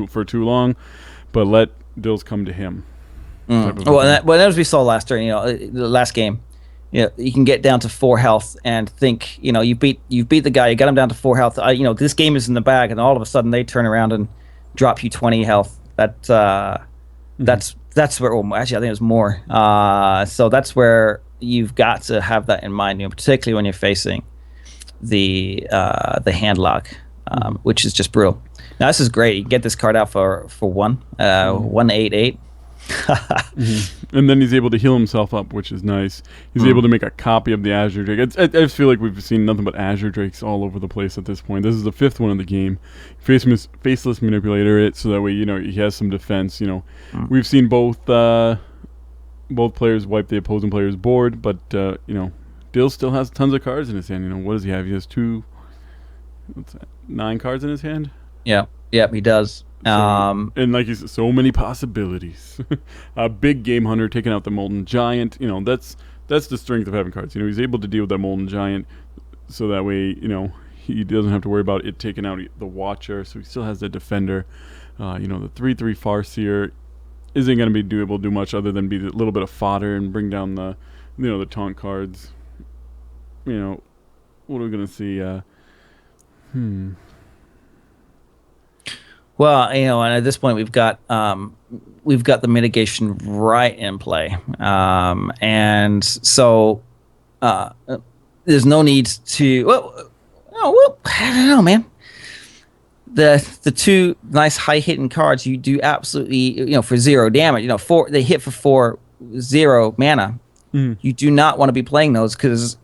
for too long, but let Dills come to him. As we saw last turn, the last game, you can get down to 4 health and think, you beat the guy, you got him down to 4 health. This game is in the bag, and all of a sudden they turn around and drop you 20 health. That's where. Well, actually, I think it was more. So that's where you've got to have that in mind, particularly when you're facing the hand lock, which is just brutal. Now this is great. You can get this card out for 188. And then he's able to heal himself up, which is nice. He's able to make a copy of the Azure Drake. I just feel like we've seen nothing but Azure Drakes all over the place at this point. This is the 5th one in the game. Faceless Manipulator it, so that way he has some defense. We've seen both players wipe the opposing player's board, but Dill still has tons of cards in his hand. What does he have? He has 9 cards in his hand. Yeah, he does. And like you said, so many possibilities. A big game hunter taking out the Molten Giant. That's the strength of having cards. He's able to deal with that Molten Giant, so that way he doesn't have to worry about it taking out the Watcher. So he still has the Defender. The 3/3 Farseer isn't going to be able to do much other than be a little bit of fodder and bring down the the taunt cards. What are we going to see? Well, and at this point we've got the mitigation right in play, and so there's no need to. Well, I don't know, man. The 2 nice high hitting cards you do absolutely for 0 damage. They hit for 4/0 mana. You do not want to be playing those because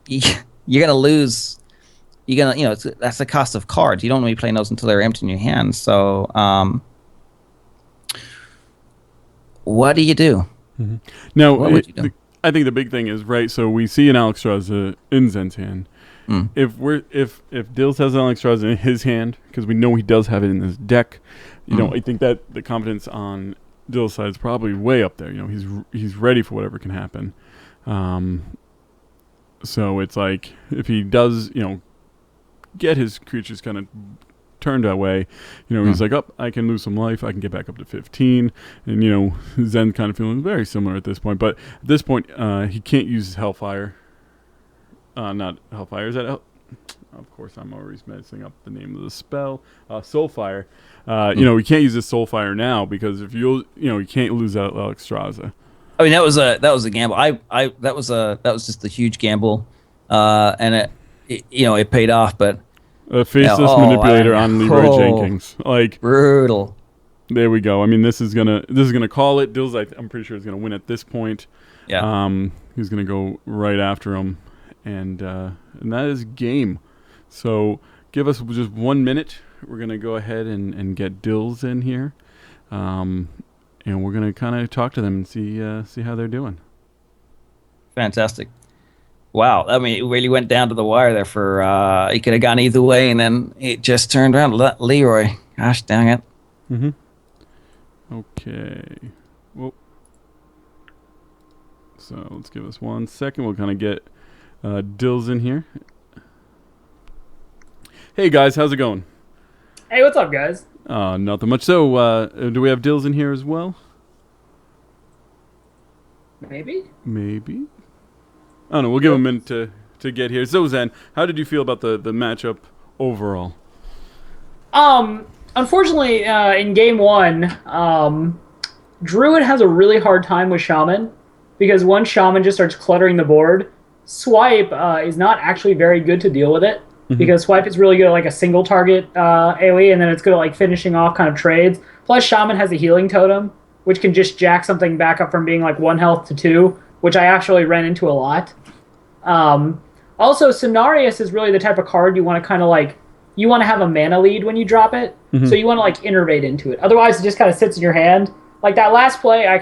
you're gonna lose. You're gonna, that's the cost of cards. You don't want to be playing those until they're empty in your hands. So, what do you do? Now, I think the big thing is, right, so we see an Alexstrasza in Zen's hand. If Dills has an Alexstrasza in his hand, because we know he does have it in his deck, I think that the confidence on Dills' side is probably way up there. He's ready for whatever can happen. So it's like, if he does, get his creatures kind of turned that way, he's like, I can lose some life, I can get back up to 15, and Zen kind of feeling very similar at this point. But at this point, he can't use his Hellfire. Not Hellfire, is that of course I'm always messing up the name of the spell. Soulfire. He can't use his Soulfire now, because if you can't lose out Alexstrasza. I mean, that was a gamble. That was just a huge gamble, and it paid off. But a faceless manipulator on Leroy Jenkins, like brutal. There we go. I mean, this is gonna call it. Dills, I'm pretty sure is gonna win at this point. Yeah. He's gonna go right after him, and that is game. So give us just 1 minute. We're gonna go ahead and get Dills in here. And we're gonna kind of talk to them and see how they're doing. Fantastic! Wow, I mean, it really went down to the wire there. For it could have gone either way, and then it just turned around. Leroy, gosh dang it! Okay. Well, so let's give us 1 second. We'll kind of get Dills in here. Hey guys, how's it going? Hey, what's up, guys? Nothing much. So, do we have Dills in here as well? Maybe. I don't know. We'll give him a minute to get here. So, Zen, how did you feel about the matchup overall? Unfortunately, in game 1, Druid has a really hard time with Shaman, because once Shaman just starts cluttering the board, Swipe is not actually very good to deal with it. Because Swipe is really good at like a single target AoE, and then it's good at like finishing off kind of trades. Plus, Shaman has a healing totem, which can just jack something back up from being like 1 health to 2, which I actually ran into a lot. Also, Cenarius is really the type of card you want to kind of like, you want to have a mana lead when you drop it, so you want to like innervate into it. Otherwise, it just kind of sits in your hand. Like that last play, I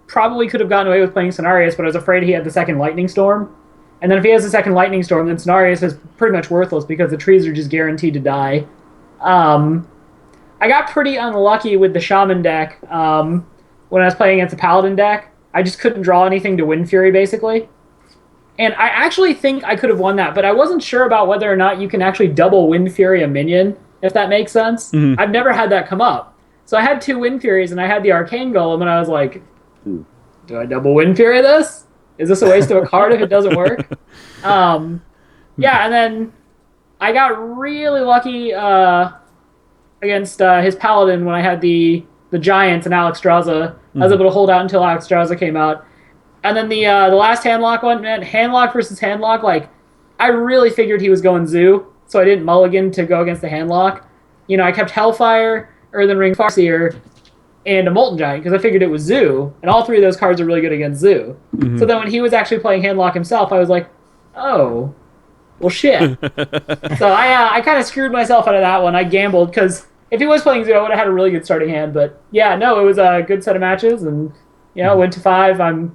probably could have gotten away with playing Cenarius, but I was afraid he had the second Lightning Storm. And then if he has a second Lightning Storm, then Cenarius is pretty much worthless, because the trees are just guaranteed to die. I got pretty unlucky with the Shaman deck when I was playing against the Paladin deck. I just couldn't draw anything to Wind Fury, basically. And I actually think I could have won that, but I wasn't sure about whether or not you can actually double Wind Fury a minion, if that makes sense. I've never had that come up. So I had 2 Wind Furies, and I had the Arcane Golem, and I was like, do I double Wind Fury this? Is this a waste of a card if it doesn't work? Yeah, and then I got really lucky against his Paladin when I had the Giants and Alexstrasza. I was able to hold out until Alexstrasza came out. And then the last Handlock one, man, Handlock versus Handlock, like, I really figured he was going Zoo, so I didn't mulligan to go against the Handlock. I kept Hellfire, Earthen Ring Farseer, and a Molten Giant, because I figured it was Zoo, and all 3 of those cards are really good against Zoo. So then when he was actually playing Handlock himself, I was like, oh, well, shit. So I kind of screwed myself out of that one. I gambled, because if he was playing Zoo, I would have had a really good starting hand. But yeah, no, it was a good set of matches, and went to 5. I'm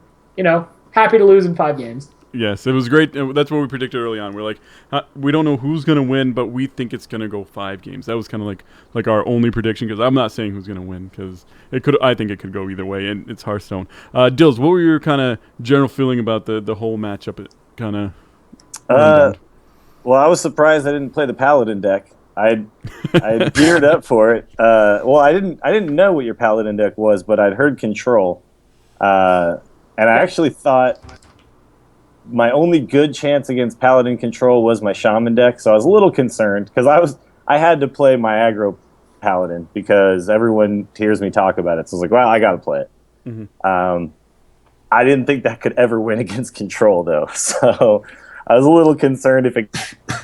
happy to lose in 5 games. Yes, it was great. That's what we predicted early on. We're like, we don't know who's going to win, but we think it's going to go 5 games. That was kind of like our only prediction, because I'm not saying who's going to win, because I think it could go either way, and it's Hearthstone. Dills, what were your kind of general feeling about the whole matchup? It kind of. Well, I was surprised I didn't play the Paladin deck. I geared up for it. Well, I didn't know what your Paladin deck was, but I'd heard Control, and I actually thought my only good chance against Paladin Control was my Shaman deck, so I was a little concerned, because I had to play my aggro Paladin, because everyone hears me talk about it, so I was like, well, I gotta play it. I didn't think that could ever win against Control, though, so I was a little concerned if it... I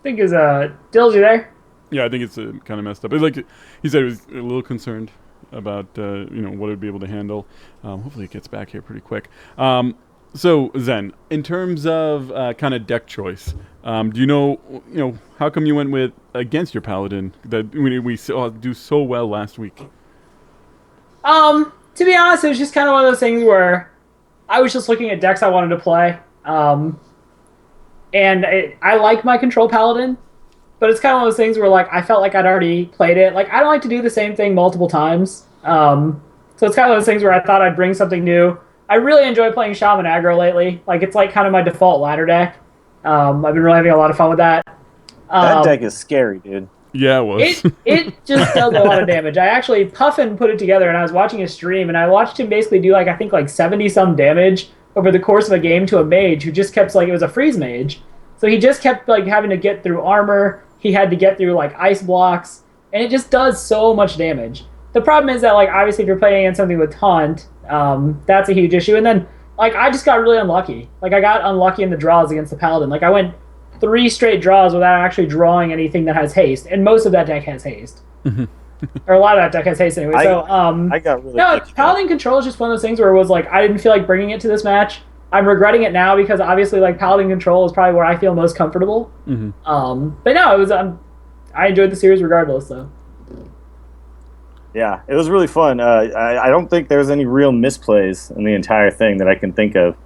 think is Dills, you there? Yeah, I think it's kind of messed up. Like he said, he was a little concerned about what it would be able to handle. Hopefully it gets back here pretty quick. So Zen, in terms of kind of deck choice, do you know how come you went with against your Paladin that we saw do so well last week? To be honest, it was just kind of one of those things where I was just looking at decks I wanted to play. And I like my control paladin, but it's kind of one of those things where like I felt like I'd already played it. Like I don't like to do the same thing multiple times. So it's kind of one of those things where I thought I'd bring something new. I really enjoy playing Shaman aggro lately. Like it's like kind of my default ladder deck. I've been really having a lot of fun with that. That deck is scary, dude. Yeah, it was. It just does a lot of damage. I actually, Puffin put it together, and I was watching his stream, and I watched him basically do, like, I think, like, 70-some damage over the course of a game to a mage who just kept, like, it was a freeze mage. So he just kept, like, having to get through armor. He had to get through, like, ice blocks, and it just does so much damage. The problem is that, like, obviously if you're playing against something with Taunt, that's a huge issue. And then, like, I just got really unlucky. Like, I got unlucky in the draws against the Paladin. Like, I went 3 straight draws without actually drawing anything that has haste, and most of that deck has haste. Or a lot of that deck has haste anyway. I no, got really Paladin Control is just one of those things where it was like I didn't feel like bringing it to this match. I'm regretting it now because obviously like Paladin Control is probably where I feel most comfortable. But no, it was I enjoyed the series regardless though. Yeah, it was really fun. I don't think there was any real misplays in the entire thing that I can think of.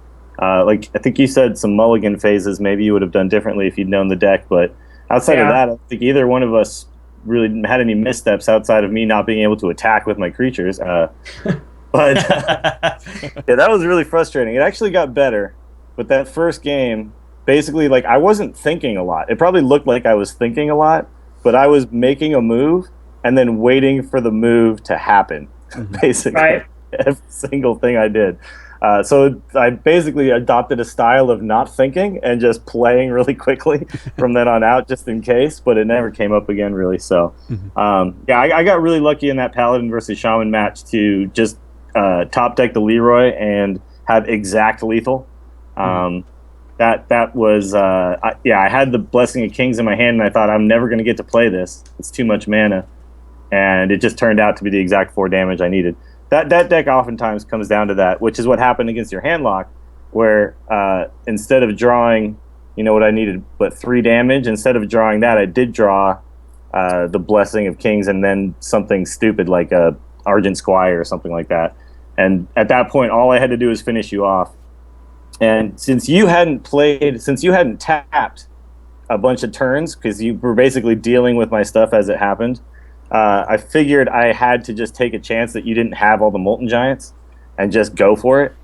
Like I think you said some mulligan phases maybe you would have done differently if you'd known the deck, but outside of that, I don't think either one of us really had any missteps outside of me not being able to attack with my creatures. But yeah, that was really frustrating. It actually got better, but that first game, basically, like I wasn't thinking a lot. It probably looked like I was thinking a lot, but I was making a move and then waiting for the move to happen. Basically, Right. Every single thing I did. So I basically adopted a style of not thinking and just playing really quickly from then on out, just in case. But it never came up again, really. So, yeah, I got really lucky in that Paladin versus Shaman match to just top deck the Leroy and have exact lethal. That was I had the Blessing of Kings in my hand, and I thought I'm never going to get to play this. It's too much mana, and it just turned out to be the exact 4 damage I needed. That deck oftentimes comes down to that, which is what happened against your handlock, where instead of drawing, you know what I needed, but 3 damage, instead of drawing that, I did draw the Blessing of Kings and then something stupid like a Argent Squire or something like that. And at that point, all I had to do was finish you off. And since you hadn't tapped a bunch of turns, because you were basically dealing with my stuff as it happened, I figured I had to just take a chance that you didn't have all the Molten Giants and just go for it.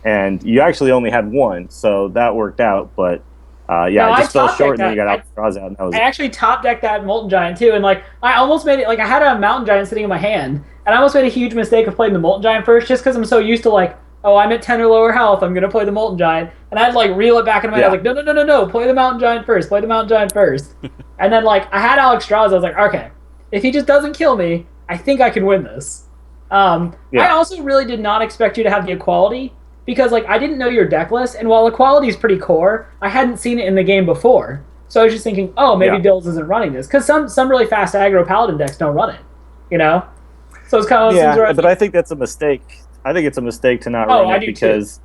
And you actually only had 1, so that worked out. But I just fell short, and then you got draws out. And that was I actually top decked that Molten Giant too, and like I almost made it. Like I had a Mountain Giant sitting in my hand, and I almost made a huge mistake of playing the Molten Giant first, just because I'm so used to like, oh, I'm at 10 or lower health, I'm gonna play the Molten Giant, and I'd like reel it back in my head. I was like, no, play the Mountain Giant first, and then like I had Alex draws. I was like, okay, if he just doesn't kill me, I think I can win this. I also really did not expect you to have the equality, because like I didn't know your deck list, and while equality is pretty core, I hadn't seen it in the game before. So I was just thinking, oh, maybe Dills isn't running this, because some really fast aggro Paladin decks don't run it, you know? So it's kind of those things where I think that's a mistake. I think it's a mistake to not run it because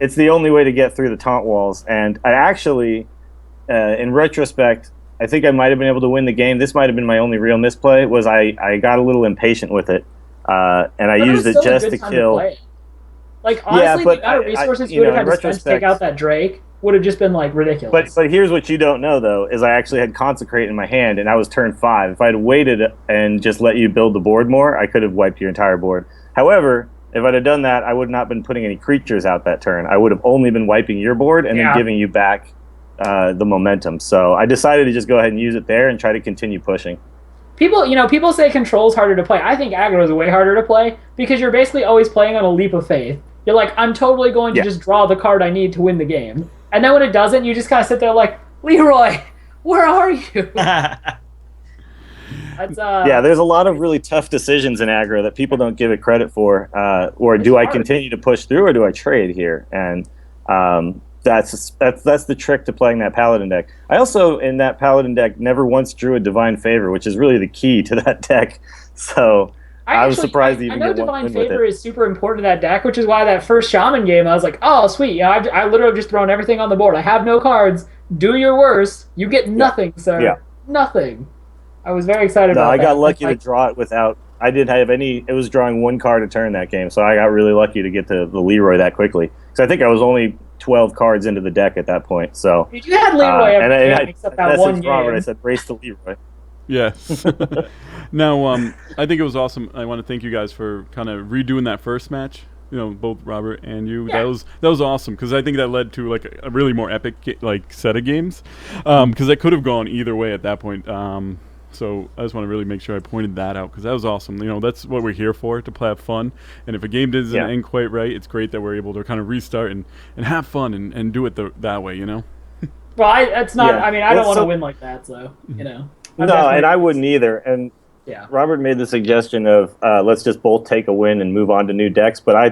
it's the only way to get through the taunt walls. And I actually, in retrospect, I think I might have been able to win the game. This might have been my only real misplay, was I got a little impatient with it, and I used it just to kill. Like, honestly, the amount of resources you would have had to spend to take out that Drake would have just been, like, ridiculous. But here's what you don't know, though, is I actually had Consecrate in my hand, and I was turn 5. If I had waited and just let you build the board more, I could have wiped your entire board. However, if I'd have done that, I would not have been putting any creatures out that turn. I would have only been wiping your board and then giving you back the momentum. So I decided to just go ahead and use it there and try to continue pushing. People say Control's harder to play. I think aggro is way harder to play, because you're basically always playing on a leap of faith. You're like, I'm totally going to just draw the card I need to win the game. And then when it doesn't, you just kind of sit there like, Leroy, where are you? There's a lot of really tough decisions in aggro that people don't give it credit for. Or do I continue to push through, or do I trade here? And that's the trick to playing that Paladin deck. I also, in that Paladin deck, never once drew a Divine Favor, which is really the key to that deck. So I was surprised to even get one win with it. I know Divine Favor is super important to that deck, which is why that first Shaman game, I was like, oh, sweet. I literally have just thrown everything on the board. I have no cards. Do your worst. You get nothing, sir. Yeah. Nothing. I was very excited about that. I got lucky to draw it without I didn't have any. It was drawing one card a turn that game, so I got really lucky to get to the Leroy that quickly. Because I think I was only 12 cards into the deck at that point. So Dude, you had Leroy every game except that one game. Robert, I said, race to Leroy. Yes. Now, I think it was awesome. I want to thank you guys for kind of redoing that first match. You know, both Robert and you. Yeah. That was awesome because I think that led to like a really more epic set of games. Because that could have gone either way at that point. So I just want to really make sure I pointed that out because that was awesome. You know, that's what we're here for, to play, have fun. And if a game doesn't end quite right, it's great that we're able to kind of restart and have fun and do it that way, you know? Well, it's not. Yeah. I mean, I don't want to win like that, so, you know. No, and I wouldn't either. And yeah. Robert made the suggestion of let's just both take a win and move on to new decks. But I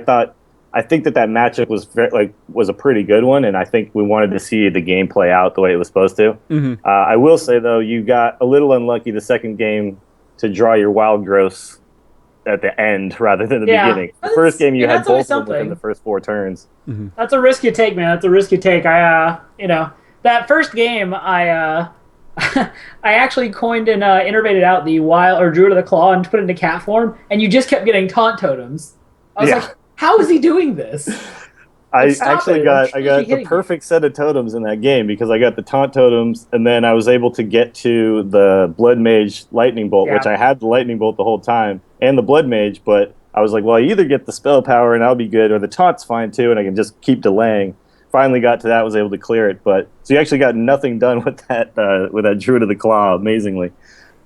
think that matchup was a pretty good one, and I think we wanted to see the game play out the way it was supposed to. Mm-hmm. I will say though, you got a little unlucky the second game to draw your wild growths at the end rather than the beginning. The first game you had both of them within the first 4 turns. Mm-hmm. That's a risk you take, man. That's a risk you take. You know, that first game, I actually coined and innervated out the wild or Druid of the Claw and put it into cat form, and you just kept getting taunt totems. I was like, how is he doing this? I got the perfect set of totems in that game because I got the taunt totems, and then I was able to get to the Blood Mage Lightning Bolt, which I had the Lightning Bolt the whole time, and the Blood Mage, but I was like, well, I either get the spell power and I'll be good, or the taunt's fine too, and I can just keep delaying. Finally got to that, was able to clear it, but so you actually got nothing done with that Druid of the Claw, amazingly.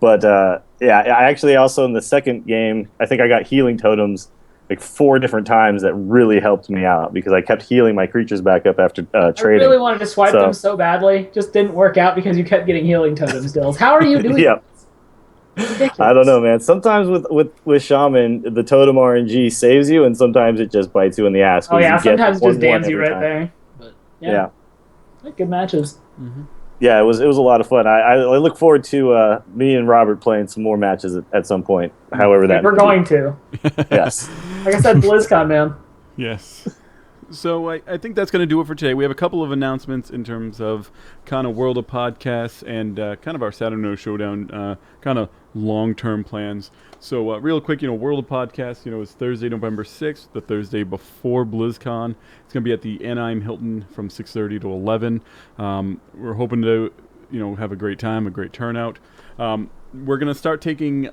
But I actually also in the second game, I think I got healing totems like 4 different times that really helped me out because I kept healing my creatures back up after trading. I really wanted to swipe them so badly, just didn't work out because you kept getting healing totems, Dills. How are you doing this? I don't know, man. Sometimes with Shaman, the totem RNG saves you, and sometimes it just bites you in the ass. Oh yeah, sometimes it just damns you right there. But yeah. Good matches. Mm-hmm. Yeah, it was a lot of fun. I look forward to me and Robert playing some more matches at some point. However that we're going to. Yes. Like I said, BlizzCon, man. Yes. So I think that's going to do it for today. We have a couple of announcements in terms of kind of World of Podcasts and kind of our Saturday Showdown kind of long-term plans. So real quick, World of Podcasts, is Thursday, November 6th, the Thursday before BlizzCon. It's going to be at the Anaheim Hilton from 6:30 to 11. We're hoping to, have a great time, a great turnout. We're going to start taking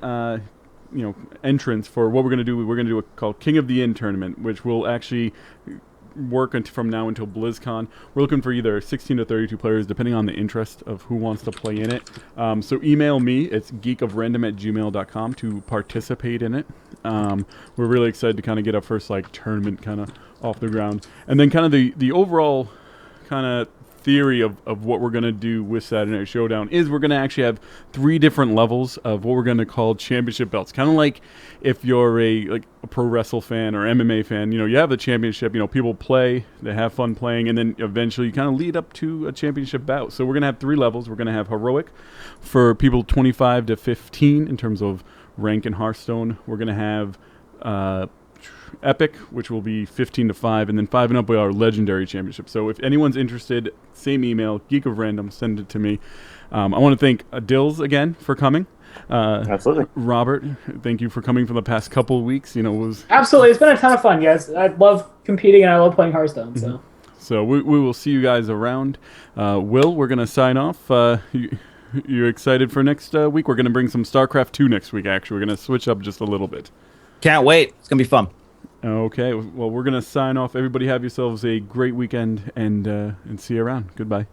entrants for what we're going to do. We're going to do a called King of the Inn tournament, which will actually work from now until BlizzCon. We're looking for either 16 to 32 players, depending on the interest of who wants to play in it. So email me. It's geekofrandom@gmail.com to participate in it. We're really excited to kind of get our first tournament kind of off the ground. And then kind of the overall kind of theory of what we're going to do with Saturday Night Showdown is we're going to actually have 3 different levels of what we're going to call championship belts. Kind of like if you're a pro wrestle fan or MMA fan, you have the championship, people play, they have fun playing, and then eventually you kind of lead up to a championship bout. So we're going to have 3 levels. We're going to have Heroic for people 25 to 15 in terms of rank in Hearthstone. We're going to have Epic, which will be 15 to 5, and then 5 and up we are Legendary Championship. So if anyone's interested, same email, geekofrandom, send it to me. I want to thank Dills again for coming. Absolutely. Robert, thank you for coming for the past couple of weeks. Absolutely, it's been a ton of fun, guys. I love competing and I love playing Hearthstone. So we will see you guys around. Will, we're going to sign off. You're excited for next week? We're going to bring some StarCraft 2 next week, actually. We're going to switch up just a little bit. Can't wait. It's going to be fun. Okay, well, we're going to sign off. Everybody have yourselves a great weekend and see you around. Goodbye.